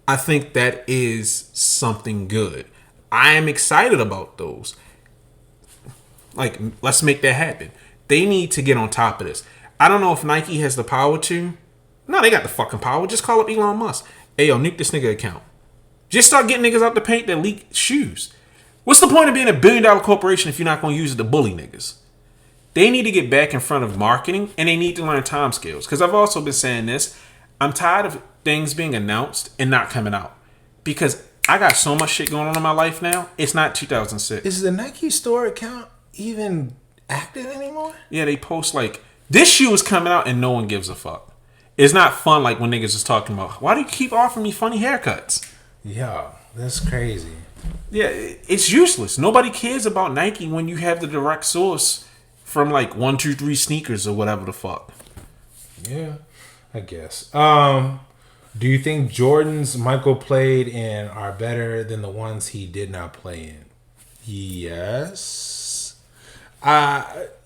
I think that is something good. I am excited about those. Like, let's make that happen. They need to get on top of this. I don't know if Nike has the power to. No, they got the fucking power. Just call up Elon Musk. Hey, yo, nuke this nigga account. Just start getting niggas out the paint that leak shoes. What's the point of being $1 billion corporation if you're not going to use it to bully niggas? They need to get back in front of marketing, and they need to learn time scales. Because I've also been saying this. I'm tired of things being announced and not coming out. Because I got so much shit going on in my life now. It's not 2006. Is the Nike store account even active anymore? Yeah, they post like, this shoe is coming out and no one gives a fuck. It's not fun like when niggas is talking about, why do you keep offering me funny haircuts? Yeah, that's crazy. Yeah, it's useless. Nobody cares about Nike when you have the direct source from like 123 Sneakers or whatever the fuck. Yeah, I guess. Do you think Jordans Michael played in are better than the ones he did not play in? Yes.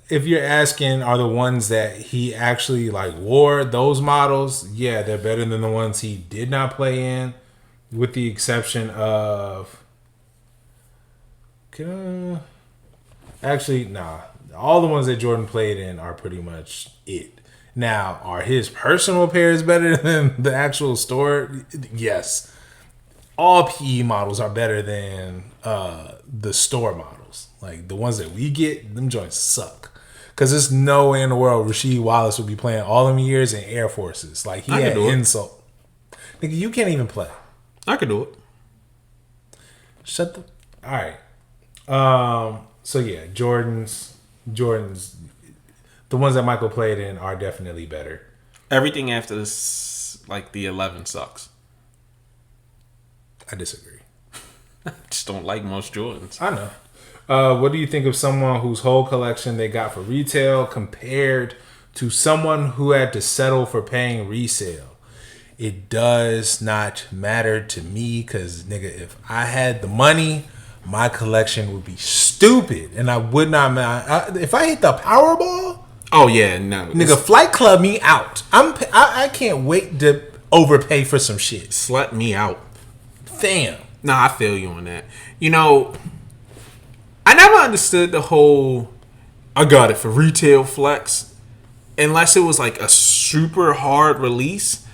If you're asking, are the ones that he actually like wore, those models, yeah, they're better than the ones he did not play in, with the exception of actually, nah. All the ones that Jordan played in are pretty much it. Now, are his personal pairs better than the actual store? Yes. All PE models are better than the store models. Like, the ones that we get, them joints suck. Because there's no way in the world Rasheed Wallace would be playing all them years in Air Forces. Like, he had insult. Nigga, you can't even play. I could do it. Shut the... All right. So, yeah, Jordan's... The ones that Michael played in are definitely better. Everything after this, like the 11 sucks. I disagree. I just don't like most Jordans. I know. What do you think of someone whose whole collection they got for retail compared to someone who had to settle for paying resale? It does not matter to me because, nigga, if I had the money, my collection would be stupid and I would not mind. If I hit the Powerball, oh yeah, no, nigga, Flight Club me out. I can't wait to overpay for some shit. Slut me out. Damn. Nah, I feel you on that. You know, I never understood the whole I got it for retail flex unless it was like a super hard release.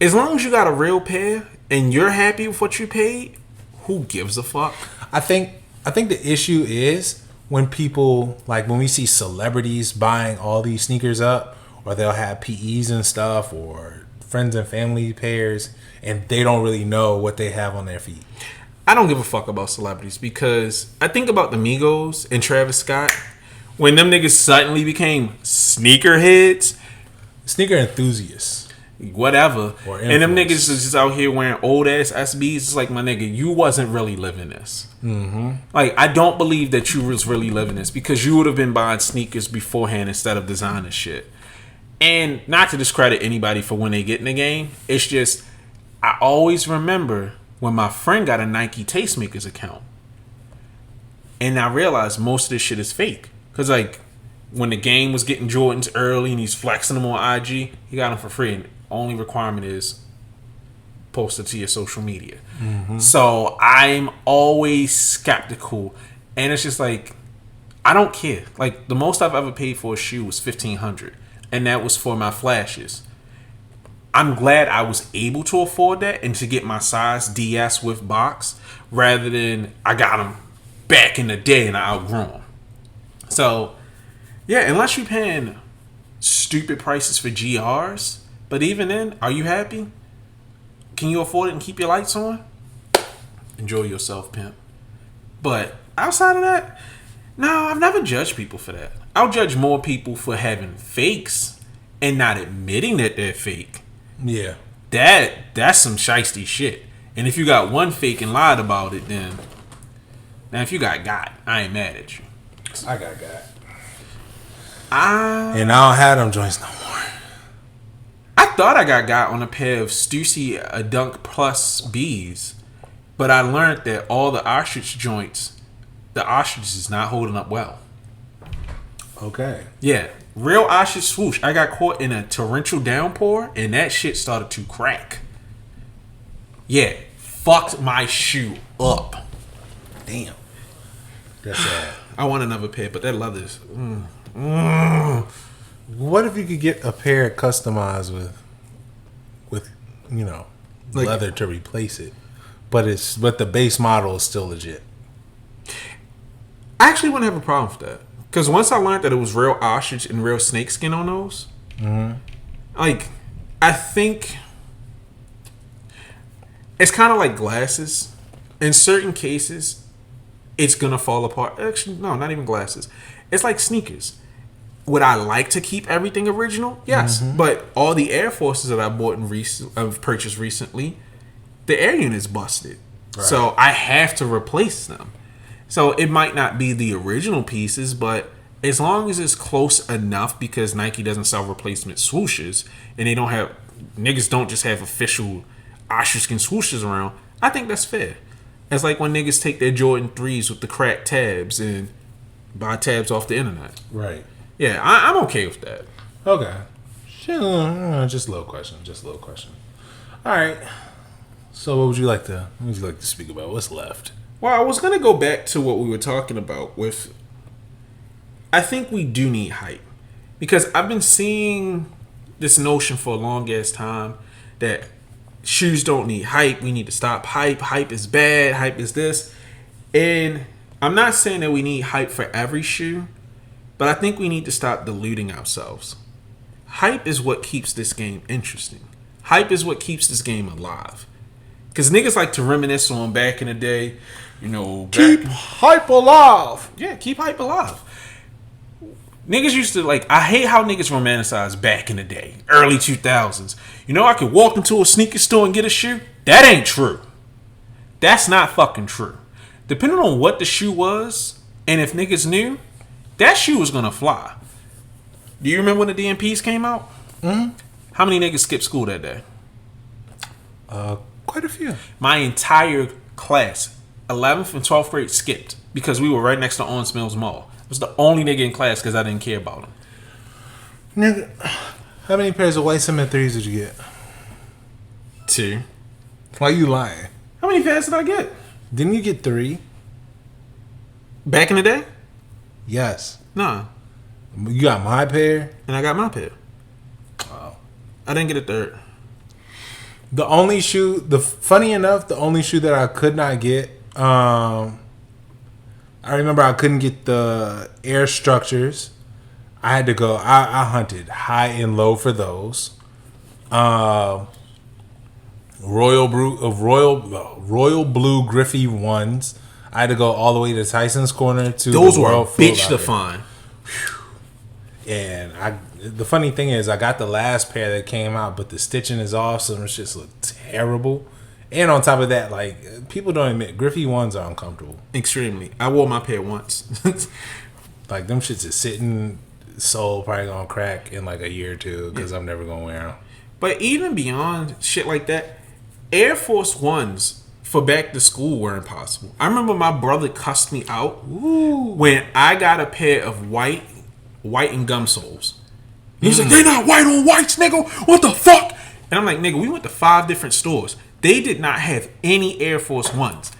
As long as you got a real pair and you're happy with what you paid, who gives a fuck? I think the issue is when people, like when we see celebrities buying all these sneakers up, or they'll have PEs and stuff, or friends and family pairs, and they don't really know what they have on their feet. I don't give a fuck about celebrities because I think about the Migos and Travis Scott when them niggas suddenly became sneakerheads. Sneaker enthusiasts. Whatever. And them niggas is just out here wearing old ass SBs. It's like, my nigga, you wasn't really living this. Mm-hmm. Like, I don't believe that you was really living this because you would have been buying sneakers beforehand instead of designer shit. And not to discredit anybody for when they get in the game. It's just, I always remember when my friend got a Nike Tastemakers account. And I realized most of this shit is fake. Because, like, when the game was getting Jordans early and he's flexing them on IG, he got them for free. And only requirement is post it to your social media. Mm-hmm. So I'm always skeptical, and it's just like, I don't care. Like, the most I've ever paid for a shoe was $1,500, and that was for my flashes. I'm glad I was able to afford that and to get my size DS with box rather than I got them back in the day and I outgrew them. So yeah, unless you're paying stupid prices for GRs. But even then, are you happy? Can you afford it and keep your lights on? Enjoy yourself, pimp. But outside of that, No, I've never judged people for that. I'll judge more people for having fakes and not admitting that they're fake. Yeah. That's some shiesty shit. And if you got one fake and lied about it, then now if you got, I ain't mad at you. I got. And I don't have them joints no more. I thought I got on a pair of Stussy Dunk Plus B's, but I learned that all the ostrich joints, the ostrich is not holding up well. Okay. Yeah. Real ostrich swoosh. I got caught in a torrential downpour and that shit started to crack. Yeah. Fucked my shoe up. Damn. That's sad. I want another pair, but that leather's... What if you could get a pair customized with like, leather to replace it, but the base model is still legit? I actually wouldn't have a problem with that, because once I learned that it was real ostrich and real snake skin on those, like I think it's kind of like glasses. In certain cases, it's gonna fall apart. Actually, no, not even glasses. It's like sneakers. Would I like to keep everything original? Yes, but all the Air Forces that I bought I've purchased recently, the air unit's busted, so I have to replace them. So it might not be the original pieces, but as long as it's close enough, because Nike doesn't sell replacement swooshes, and they don't have niggas don't just have official ostrich skin swooshes around. I think that's fair. It's like when niggas take their Jordan 3s with the cracked tabs and buy tabs off the internet. Right. Yeah, I'm okay with that. Okay. Just a little question. All right. So what would you like to speak about? What's left? Well, I was gonna go back to what we were talking about with. I think we do need hype, because I've been seeing this notion for a long ass time that shoes don't need hype. We need to stop hype. Hype is bad. Hype is this. And I'm not saying that we need hype for every shoe, but I think we need to stop deluding ourselves. Hype is what keeps this game interesting. Hype is what keeps this game alive. Because niggas like to reminisce on back in the day, Keep hype alive. Yeah, keep hype alive. Niggas used to, I hate how niggas romanticize back in the day, early 2000s. I could walk into a sneaker store and get a shoe. That ain't true. That's not fucking true. Depending on what the shoe was, and if niggas knew, that shoe was gonna fly. Do you remember when the DMPs came out? Mm-hmm. How many niggas skipped school that day? Quite a few. My entire class, 11th and 12th grade, skipped because we were right next to Owens Mills Mall. I was the only nigga in class because I didn't care about him. Nigga, how many pairs of white cement 3s did you get? 2. Why you lying? How many pairs did I get? Didn't you get 3? Back in the day? Yes. Nah. You got my pair? And I got my pair. Wow. I didn't get a third. The only shoe that I could not get, I remember I couldn't get the Air Structures. I had to go, I hunted high and low for those. Royal Blue Griffey ones. I had to go all the way to Tyson's Corner to those were a bitch to find. And the funny thing is, I got the last pair that came out, but the stitching is off, so them shits look terrible. And on top of that, people don't admit, Griffey ones are uncomfortable. Extremely. I wore my pair once. Them shits is sitting, sole probably gonna crack in a year or two because I'm never gonna wear them. But even beyond shit like that, Air Force Ones for back to school were impossible. I remember my brother cussed me out when I got a pair of white and gum soles. He's like, they not white on whites, nigga. What the fuck? And I'm like, nigga, we went to 5 different stores. They did not have any Air Force Ones.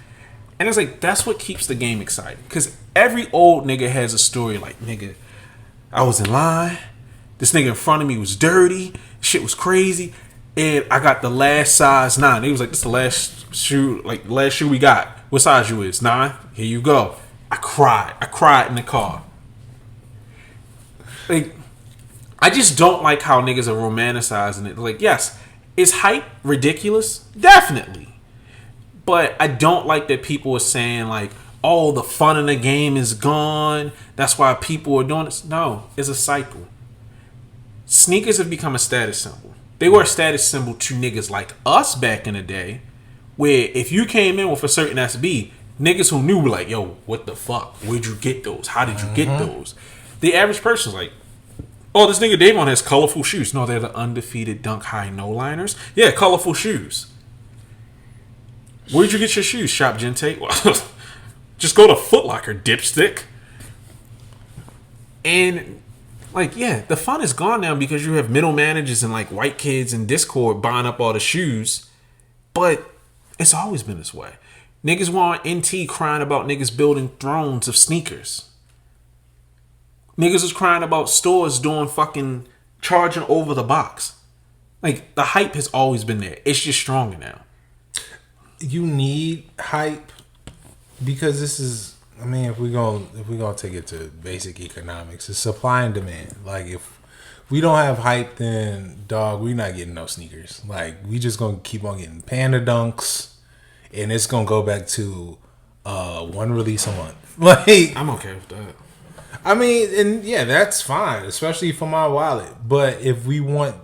And it's like, that's what keeps the game exciting. Because every old nigga has a story like, nigga, I was in line. This nigga in front of me was dirty. Shit was crazy. And I got the last size 9. He was like, this is the last shoe, the last shoe we got. What size you is? 9? Here you go. I cried in the car. I just don't like how niggas are romanticizing it. Yes, is hype ridiculous? Definitely. But I don't like that people are saying oh, the fun in the game is gone. That's why people are doing this. No, it's a cycle. Sneakers have become a status symbol. They were a status symbol to niggas like us back in the day, where if you came in with a certain SB, niggas who knew were like, yo, what the fuck? Where'd you get those? How did you get those? The average person's like, oh, this nigga Davon has colorful shoes. No, they're the undefeated Dunk High no-liners. Yeah, colorful shoes. Where'd you get your shoes, Shop Gente? Just go to Foot Locker, dipstick. And, like, yeah, the fun is gone now because you have middle managers and, like, white kids in Discord buying up all the shoes. But it's always been this way. Niggas want NT crying about niggas building thrones of sneakers. Niggas was crying about stores doing fucking charging over the box. Like, the hype has always been there. It's just stronger now. You need hype because this is, I mean, if we're gonna take it to basic economics, it's supply and demand. Like, if we don't have hype, then dog, we're not getting no sneakers. Like, we just gonna keep on getting Panda Dunks, and it's gonna go back to one release a month. Like, I'm okay with that. I mean, and yeah, that's fine, especially for my wallet. But if we want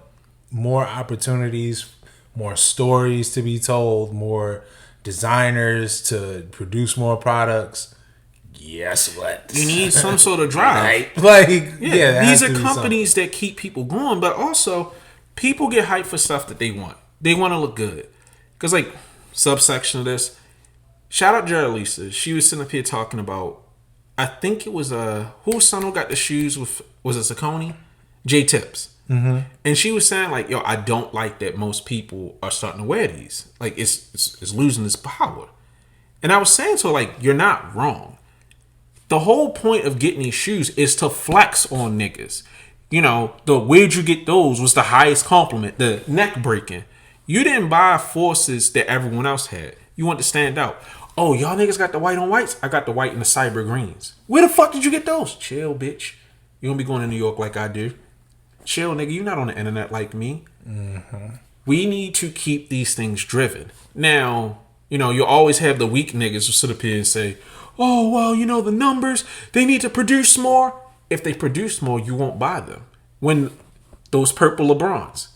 more opportunities, more stories to be told, more designers to produce more products, guess what? You need some sort of drive. Like, yeah, these are companies that keep people going, but also people get hyped for stuff that they want. They want to look good. Because, like, subsection of this, shout out Jared Lisa. She was sitting up here talking about, I think it was whose son who got the shoes with, was it Saucony? J Tips. Mm-hmm. And she was saying, like, yo, I don't like that most people are starting to wear these. Like, it's losing its power. And I was saying to her, like, you're not wrong. The whole point of getting these shoes is to flex on niggas. You know, the where'd you get those was the highest compliment, the neck breaking. You didn't buy forces that everyone else had. You want to stand out. Oh, y'all niggas got the white on whites? I got the white and the cyber greens. Where the fuck did you get those? Chill, bitch. You don't be going to New York like I do. Chill, nigga. You're not on the internet like me. Mm-hmm. We need to keep these things driven. Now, you know, you'll always have the weak niggas who sit up here and say, oh, well, you know, the numbers, they need to produce more. If they produce more, you won't buy them. When those purple LeBrons,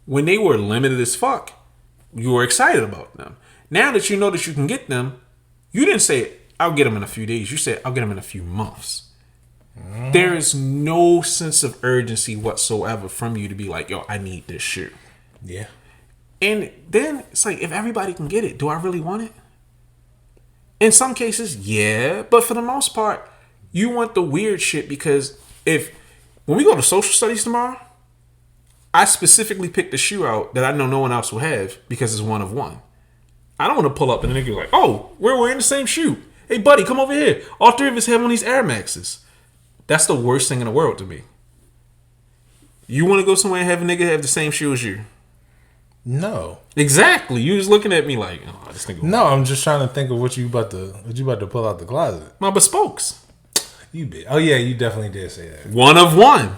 when they were limited as fuck, you were excited about them. Now that you know that you can get them, you didn't say, I'll get them in a few days. You said, I'll get them in a few months. There is no sense of urgency whatsoever from you to be like, yo, I need this shoe. Yeah. And then it's like, if everybody can get it, do I really want it? In some cases, yeah. But for the most part, you want the weird shit because when we go to social studies tomorrow, I specifically picked the shoe out that I know no one else will have because it's one of one. I don't want to pull up and the nigga like, oh, we're wearing the same shoe. Hey, buddy, come over here. All three of us have on these Air Maxes. That's the worst thing in the world to me. You want to go somewhere and have a nigga have the same shoe as you? No. Exactly. You was looking at me like, oh, this nigga. No, I'm just trying to think of what you about to pull out the closet. My bespokes. You did. Oh yeah, you definitely did say that. One of one.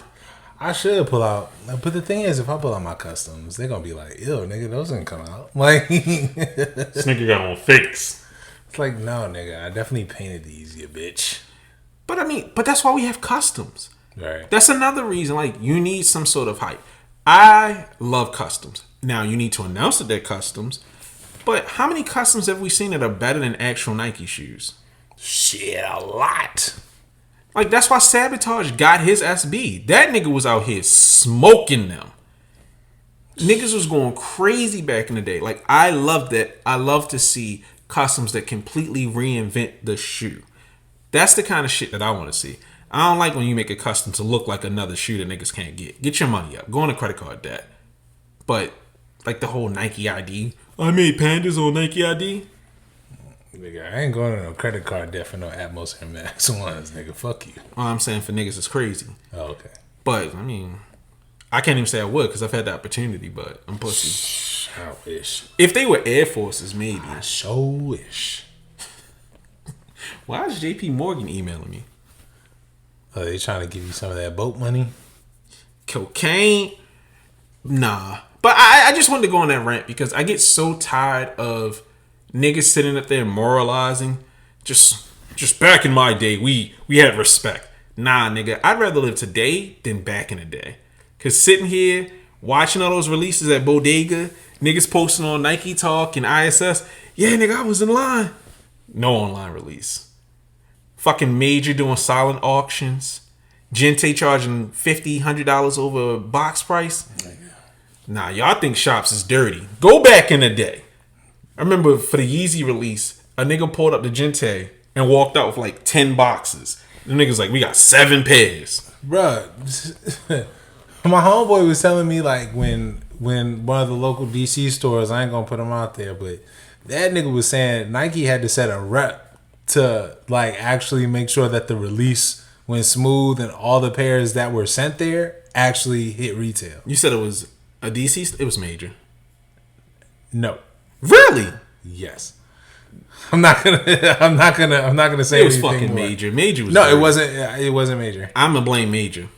I should pull out, but the thing is, if I pull out my customs, they're gonna be like, "Ew, nigga, those didn't come out." Like, this nigga got on fakes. It's like, no, nigga, I definitely painted these, you bitch. But I mean, that's why we have customs. Right. That's another reason. Like, you need some sort of hype. I love customs. Now, you need to announce that they're customs. But how many customs have we seen that are better than actual Nike shoes? Shit, a lot. Like, that's why Sabotage got his SB. That nigga was out here smoking them. Niggas was going crazy back in the day. Like, I love that. I love to see customs that completely reinvent the shoe. That's the kind of shit that I want to see. I don't like when you make a custom to look like another shoe that niggas can't get. Get your money up. Go on a credit card debt. But, like the whole Nike ID. I made pandas on Nike ID. Nigga, I ain't going on no credit card debt for no Atmos Air Max ones, nigga. Fuck you. All I'm saying for niggas is crazy. Oh, okay. But, I mean, I can't even say I would because I've had the opportunity, but I'm pussy. I wish. If they were Air Forces, maybe. I so wish. Why is JP Morgan emailing me? Are they trying to give you some of that boat money? Cocaine? Nah. But I just wanted to go on that rant because I get so tired of niggas sitting up there moralizing. Just just back in my day, we had respect. Nah, nigga, I'd rather live today than back in the day. Cause sitting here watching all those releases at Bodega, niggas posting on Nike Talk and ISS, yeah, nigga, I was in line. No online release. Fucking Major doing silent auctions. Gente charging $50, $100 over box price. Nah, y'all think shops is dirty. Go back in the day. I remember for the Yeezy release, a nigga pulled up the Gente and walked out with like 10 boxes. The nigga's like, we got 7 pairs. Bruh, my homeboy was telling me like when one of the local DC stores, I ain't gonna put them out there, but that nigga was saying Nike had to set a rep to like actually make sure that the release went smooth and all the pairs that were sent there actually hit retail. You said it was a DC? It was Major. No. Really? Yes. I'm not gonna say it was anything fucking more. Major. Major was no. dirty. It wasn't Major. I'm gonna blame Major.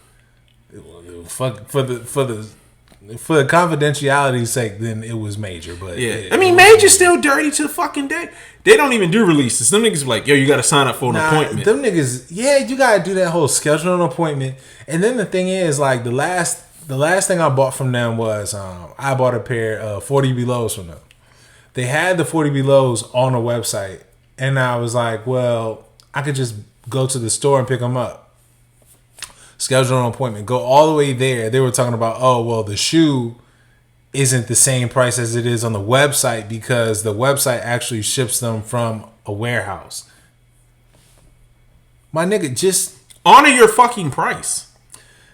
Fuck for the confidentiality's sake, then it was Major. But yeah, I mean Major's still dirty to the fucking day. They don't even do releases. Them niggas be like, yo, you gotta sign up for an appointment. Them niggas, yeah, you gotta do that whole schedule an appointment. And then the thing is, like the last thing I bought from them was I bought a pair of 40 Belows from them. They had the 40 Belows on the website, and I was like, well, I could just go to the store and pick them up. Schedule an appointment. Go all the way there. They were talking about, oh, well, the shoe isn't the same price as it is on the website because the website actually ships them from a warehouse. My nigga, just honor your fucking price.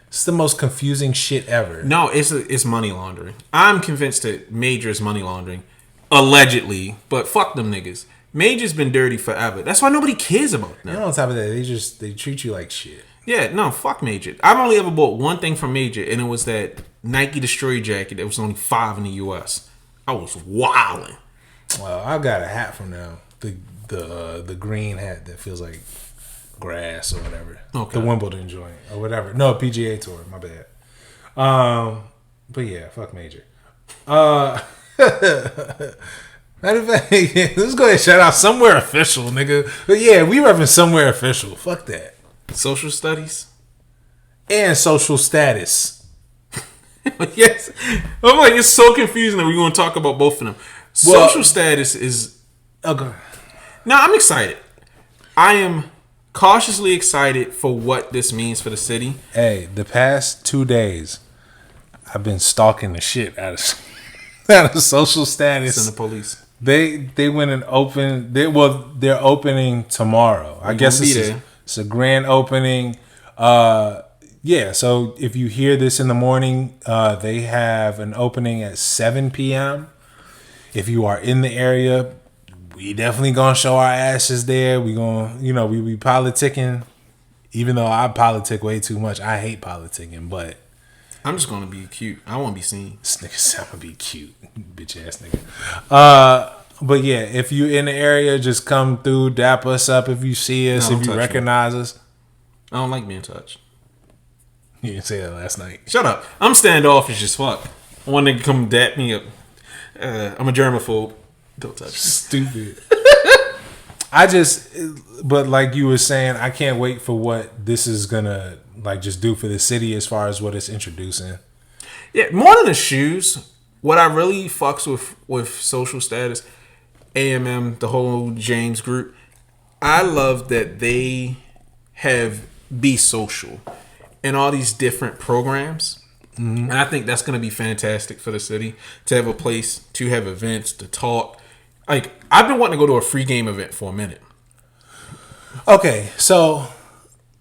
It's the most confusing shit ever. No, it's money laundering. I'm convinced that Major is money laundering. Allegedly. But fuck them niggas. Major's been dirty forever. That's why nobody cares about them. And on top of that, they treat you like shit. Yeah, no, fuck Major. I've only ever bought one thing from Major, and it was that Nike Destroy jacket. It was only $5 in the US. I was wilding. Well, I got a hat from them. The green hat that feels like grass or whatever. Okay. The Wimbledon joint or whatever. No, PGA Tour. My bad. But yeah, fuck Major. Matter of fact, let's go ahead and shout out Somewhere Official, nigga. But yeah, we repping Somewhere Official. Fuck that. Social studies and social status. Yes, I'm like, it's so confusing that we're going to talk about both of them. Social status is okay. Now I'm excited. I am cautiously excited for what this means for the city. Hey, the past 2 days, I've been stalking the shit out of social status. And the police. They went and opened. They're opening tomorrow. I guess it's a grand opening. Yeah. So if you hear this in the morning, they have an opening at 7 p.m. If you are in the area, we definitely gonna show our asses there. We gonna, we be politicking. Even though I politic way too much, I hate politicking. But I'm just gonna be cute. I want to be seen. This nigga sound to be cute, bitch ass nigga. But yeah, if you in the area, just come through, dap us up if you see us, if you recognize us. I don't like being touched. You didn't say that last night. Shut up. I'm standoffish as fuck. One nigga come dap me up. I'm a germaphobe. Don't touch me. Stupid. But like you were saying, I can't wait for what this is gonna like just do for the city as far as what it's introducing. Yeah, more than the shoes, what I really fucks with social status, AMM, the whole James group, I love that they have Be Social and all these different programs. Mm-hmm. And I think that's going to be fantastic for the city to have a place to have events, to talk. Like, I've been wanting to go to a free game event for a minute. Okay, so,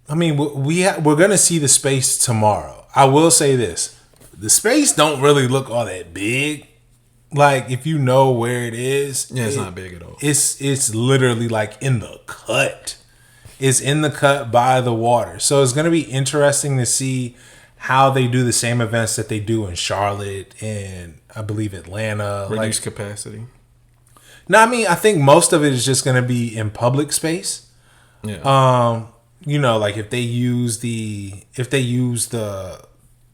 I mean, we're going to see the space tomorrow. I will say this. The space don't really look all that big. Like, if you know where it is. Yeah, it's not big at all. It's literally like in the cut. It's in the cut by the water. So it's going to be interesting to see how they do the same events that they do in Charlotte and I believe Atlanta. Reduced capacity. No, I mean, I think most of it is just going to be in public space. Yeah. Like if they use the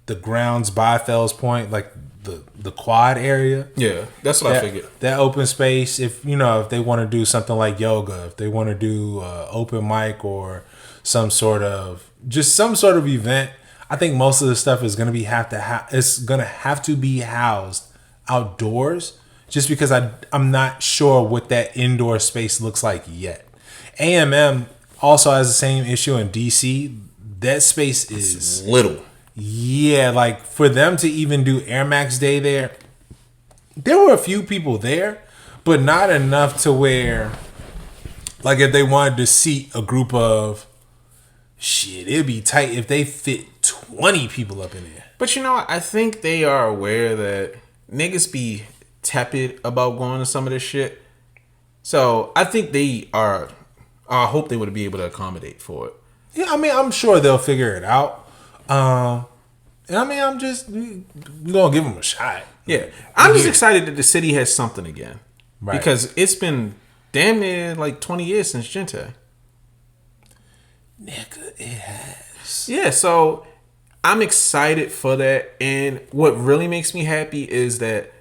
the grounds by Fells Point, like the quad area. Yeah, that's what I figured. That open space, if they want to do something like yoga, if they want to do open mic or some sort of event, I think most of the stuff is going to it's going to have to be housed outdoors, just because I'm not sure what that indoor space looks like yet. AMM also has the same issue in DC. That space is little. Yeah, like for them to even do Air Max Day there were a few people there, but not enough to where, like, if they wanted to seat a group of it'd be tight if they fit 20 people up in there. But I think they are aware that niggas be tepid about going to some of this shit. So I think I hope they would be able to accommodate for it. Yeah, I mean, I'm sure they'll figure it out. And I mean, we're gonna give them a shot. Yeah, I'm just excited that the city has something again, right? Because it's been damn near like 20 years since Gente. Nigga, it has. Yeah, so I'm excited for that, and what really makes me happy is that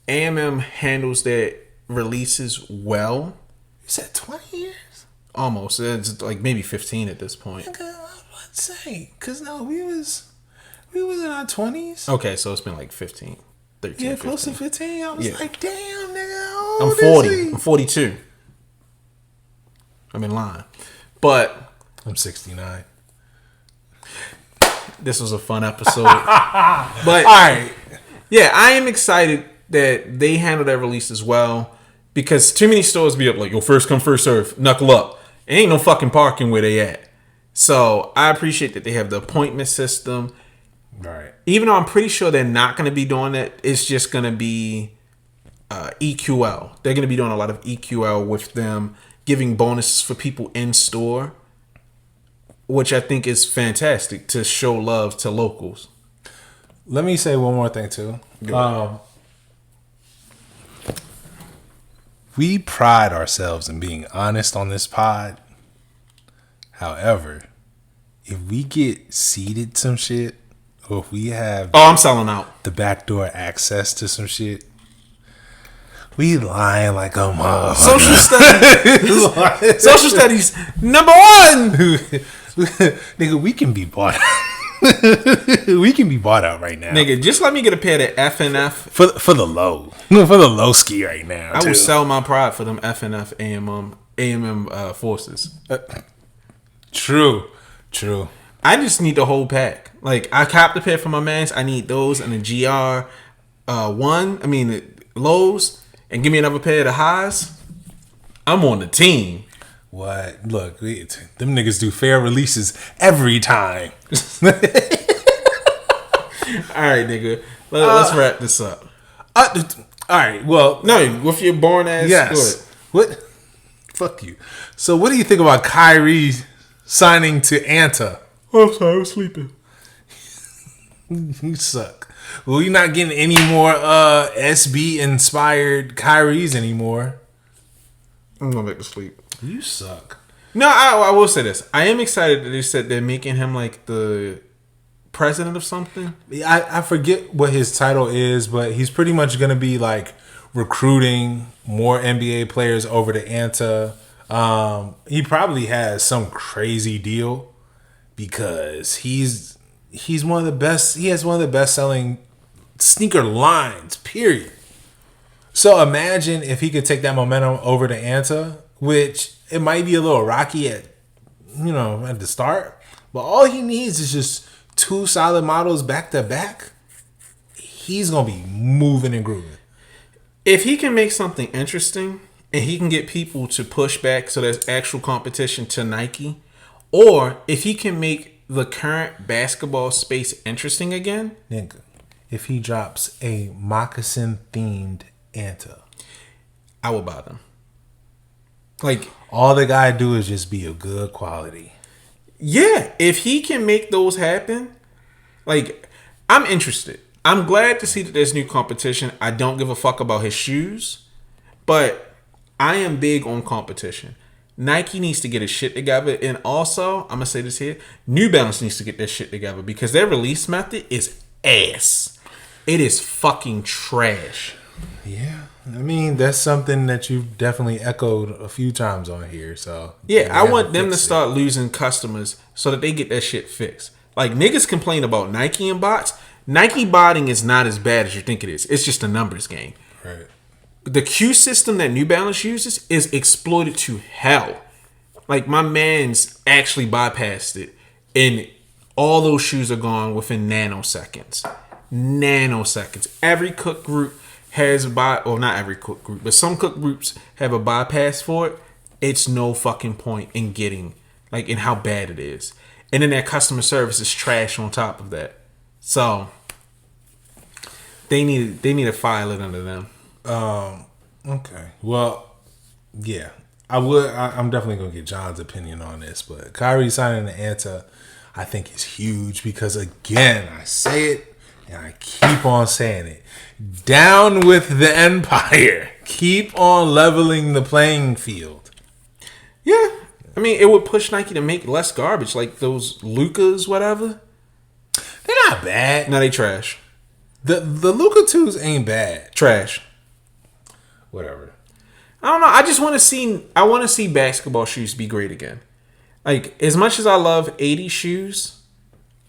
AMM handles their releases well. You said 20 years? Almost. It's like maybe 15 at this point. Nigga, I was about to say, because no, we was in our 20s. Okay, so it's been like 15, 13, yeah, 15. close to 15. I was like, damn, nigga, how I'm old 40. is he? I'm 42. I'm in line. But I'm 69. This was a fun episode. But all right. Yeah, I am excited that they handle their release as well, because too many stores be up like, yo, first come, first serve, knuckle up. Ain't no fucking parking where they at. So I appreciate that they have the appointment system. Right. Even though I'm pretty sure they're not going to be doing that, it's just going to be EQL. They're going to be doing a lot of EQL with them, giving bonuses for people in store, which I think is fantastic to show love to locals. Let me say one more thing too. We pride ourselves in being honest on this pod. However, if we get seeded some shit, or if we have I'm selling out the backdoor access to some shit, we lying like a motherfucker. Social studies number 1. Nigga, we can be bought. We can be bought out right now. Nigga, just let me get a pair of FNF for the low. For the low ski right now. I will sell my pride for them FNF AMM forces. True. I just need the whole pack. Like, I copped a pair for my mans. I need those and the GR lows, and give me another pair of the highs. I'm on the team. What? Look, them niggas do fair releases every time. All right, nigga. Let's wrap this up. All right. Well, no, with your born ass. Yes. What? Fuck you. So, what do you think about Kyrie signing to Anta? Oh, I'm sorry, I was sleeping. You suck. Well, you're not getting any more SB inspired Kyries anymore. I'm going back to sleep. You suck. No, I will say this. I am excited that they said they're making him like the president of something. I forget what his title is, but he's pretty much going to be like recruiting more NBA players over to Anta. He probably has some crazy deal because he's one of the best. He has one of the best selling sneaker lines, period. So imagine if he could take that momentum over to Anta, which it might be a little rocky at the start, but all he needs is just 2 solid models back to back. He's gonna be moving and grooving. If he can make something interesting and he can get people to push back so there's actual competition to Nike, or if he can make the current basketball space interesting again, nigga, if he drops a moccasin themed Anta, I will buy them. Like, all they gotta do is just be of good quality. Yeah, if he can make those happen, like, I'm interested. I'm glad to see that there's new competition. I don't give a fuck about his shoes, but I am big on competition. Nike needs to get his shit together. And also, I'm going to say this here, New Balance needs to get their shit together because their release method is ass. It is fucking trash. Yeah. I mean, that's something that you've definitely echoed a few times on here. So yeah, I want them to start losing customers so that they get that shit fixed. Like, niggas complain about Nike and bots. Nike botting is not as bad as you think it is. It's just a numbers game. Right. The queue system that New Balance uses is exploited to hell. Like, my man's actually bypassed it, and all those shoes are gone within nanoseconds. Every cook group has not every cook group, but some cook groups have a bypass for it. It's no fucking point in getting, like, in how bad it is. And then their customer service is trash on top of that. So they need to file it under them. Okay. Well, yeah. I'm definitely gonna get John's opinion on this, but Kyrie signing the Anta, I think is huge because, again, I say it and I keep on saying it. Down with the Empire. Keep on leveling the playing field. Yeah. I mean, it would push Nike to make less garbage, like those Lukas, whatever. They're not bad. No, they trash. The Luka 2s ain't bad. Trash. Whatever. I don't know. I just want to see basketball shoes be great again. Like, as much as I love 80s shoes,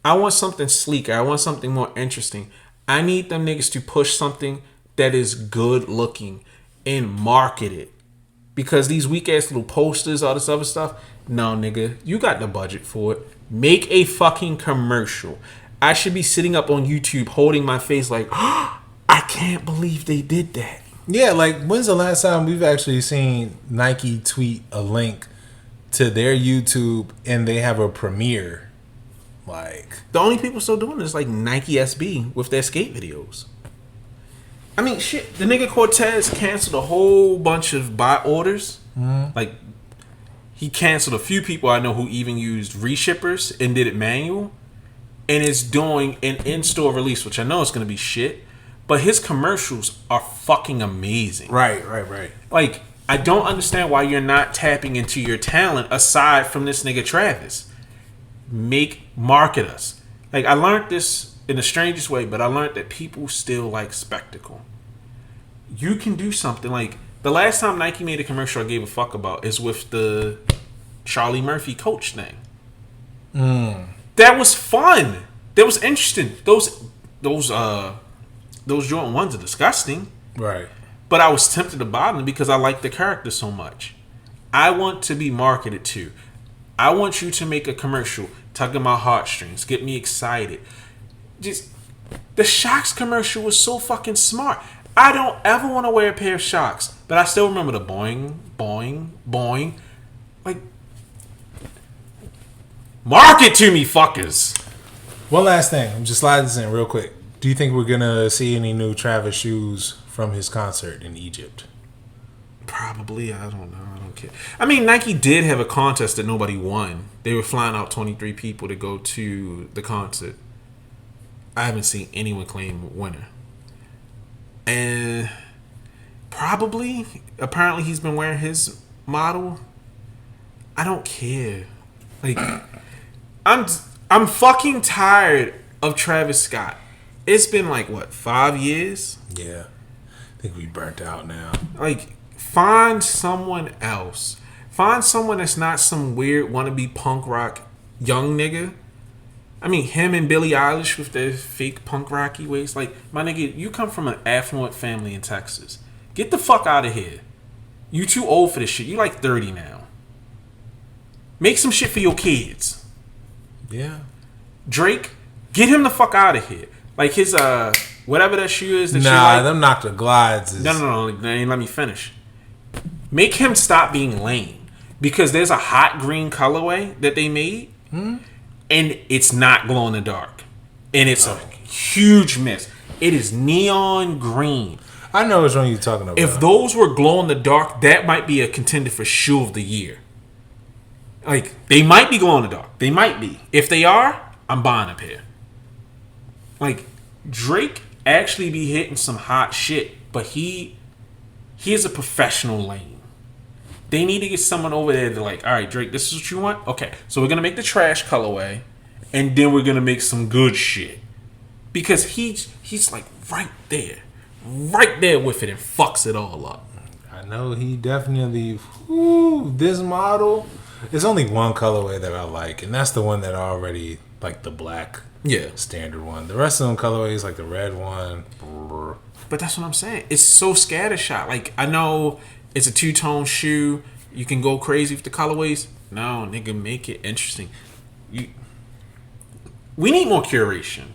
I want something sleeker. I want something more interesting. I need them niggas to push something that is good looking and market it. Because these weak ass little posters, all this other stuff, no, nigga, you got the budget for it. Make a fucking commercial. I should be sitting up on YouTube holding my face like, oh, I can't believe they did that. Yeah, like, when's the last time we've actually seen Nike tweet a link to their YouTube and they have a premiere? Like, the only people still doing this is like Nike SB with their skate videos. I mean, shit, the nigga Cortez canceled a whole bunch of buy orders. Mm-hmm. Like, he canceled a few people I know who even used reshippers and did it manual. And is doing an in-store release, which I know is going to be shit. But his commercials are fucking amazing. Right. Like, I don't understand why you're not tapping into your talent aside from this nigga Travis. Market us. Like, I learned this in the strangest way, but I learned that people still like spectacle. You can do something. Like, the last time Nike made a commercial I gave a fuck about is with the Charlie Murphy coach thing. That was fun. That was interesting. Those Jordan 1s are disgusting. Right. But I was tempted to buy them because I like the character so much. I want to be marketed to. I want you to make a commercial, tugging my heartstrings, get me excited. Just, the Shox commercial was so fucking smart. I don't ever want to wear a pair of Shox, but I still remember the boing, boing, boing. Like, market to me, fuckers. One last thing. I'm just sliding this in real quick. Do you think we're going to see any new Travis shoes from his concert in Egypt? Probably. I don't know. I don't care. I mean, Nike did have a contest that nobody won. They were flying out 23 people to go to the concert. I haven't seen anyone claim a winner. And probably, apparently he's been wearing his model. I don't care. Like, I'm fucking tired of Travis Scott. It's been like, what, 5 years? Yeah. I think we burnt out now. Like, find someone else. Find someone that's not some weird wannabe punk rock young nigga. I mean, him and Billie Eilish with their fake punk rocky ways. Like, my nigga, you come from an affluent family in Texas. Get the fuck out of here. You too old for this shit. You like 30 now. Make some shit for your kids. Yeah. Drake, get him the fuck out of here. Like his whatever that shoe is that nah, you like. them Nocta Glides is... No. Let me finish. Make him stop being lame. Because there's a hot green colorway that they made. And it's not glow in the dark. And it's a huge miss. It is neon green. I know which one you're talking about. If those were glow in the dark, that might be a contender for shoe of the year. Like, they might be glow in the dark. They might be. If they are, I'm buying a pair. Like, Drake actually be hitting some hot shit, but he is a professional lane. They need to get someone over there to like, all right, Drake, this is what you want? Okay, so we're going to make the trash colorway, and then we're going to make some good shit. Because he's like right there with it and fucks it all up. I know he definitely, this model, there's only one colorway that I like, and that's the one that I already, like the black standard one. The rest of them colorways, like the red one. But that's what I'm saying. It's so scattershot. Like, I know it's a two-tone shoe. You can go crazy with the colorways. No, nigga, make it interesting. We need more curation.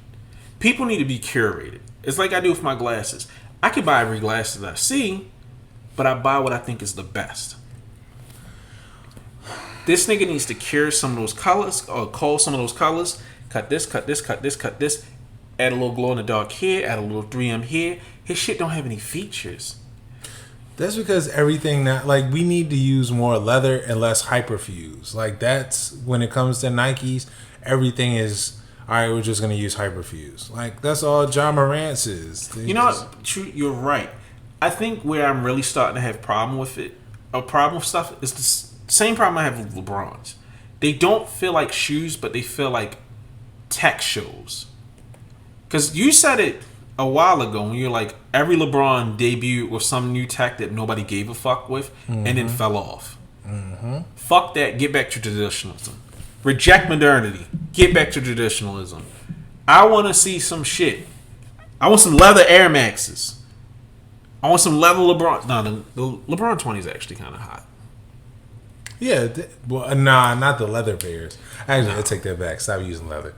People need to be curated. It's like I do with my glasses. I can buy every glasses I see, but I buy what I think is the best. This nigga needs to cure some of those colors, or cull some of those colors. Cut this, cut this, cut this, cut this. Add a little glow in the dark here. Add a little 3M here. His shit don't have any features. That's because everything that, like, we need to use more leather and less hyperfuse. Like, that's when it comes to Nikes, everything is, all right, we're just going to use hyperfuse. Like, that's all John Morant's is. You know what? True, you're right. I think where I'm really starting to have problem with stuff is the same problem I have with LeBron's. They don't feel like shoes, but they feel like tech shows. Because you said it a while ago when you're like, every LeBron debuted with some new tech that nobody gave a fuck with and then fell off. Fuck that. Get back to traditionalism. Reject modernity. Get back to traditionalism. I want to see some shit. I want some leather Air Maxes. I want some leather LeBron. No, the LeBron 20 is actually kind of hot. Yeah, not the leather pairs. Actually, I take that back. Stop using leather.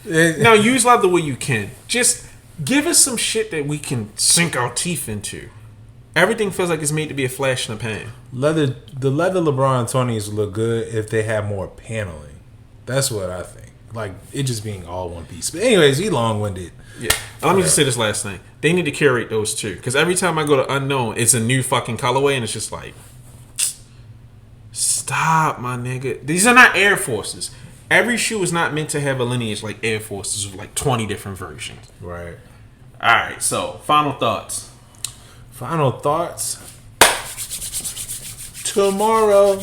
Now, use leather where you can. Just give us some shit that we can sink our teeth into. Everything feels like it's made to be a flash in the pan. The leather LeBron 20s look good if they have more paneling. That's what I think. Like, it just being all one piece. But anyways, he long-winded. Yeah. Let me just say this last thing. They need to curate those too. Because every time I go to Unknown, it's a new fucking colorway, and it's just like, stop, my nigga. These are not Air Forces. Every shoe is not meant to have a lineage like Air Forces with like 20 different versions. Right. All right, so final thoughts. Final thoughts. Tomorrow.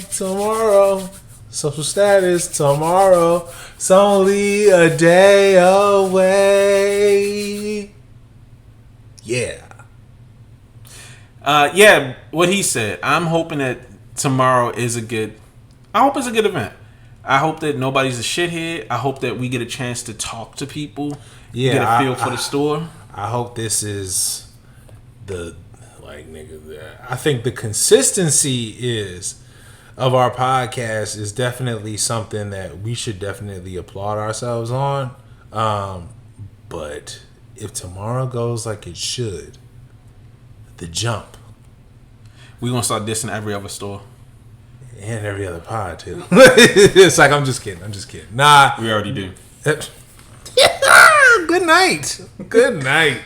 Social status tomorrow. It's only a day away. Yeah. Yeah, what he said. I'm hoping that tomorrow is a good. I hope it's a good event. I hope that nobody's a shithead. I hope that we get a chance to talk to people. Yeah, get a feel for the store. I hope this is I think the consistency of our podcast is definitely something that we should definitely applaud ourselves on. But if tomorrow goes like it should, the jump. We're going to start dissing every other store. And every other pod, too. It's like, I'm just kidding. Nah. We already do. Good night.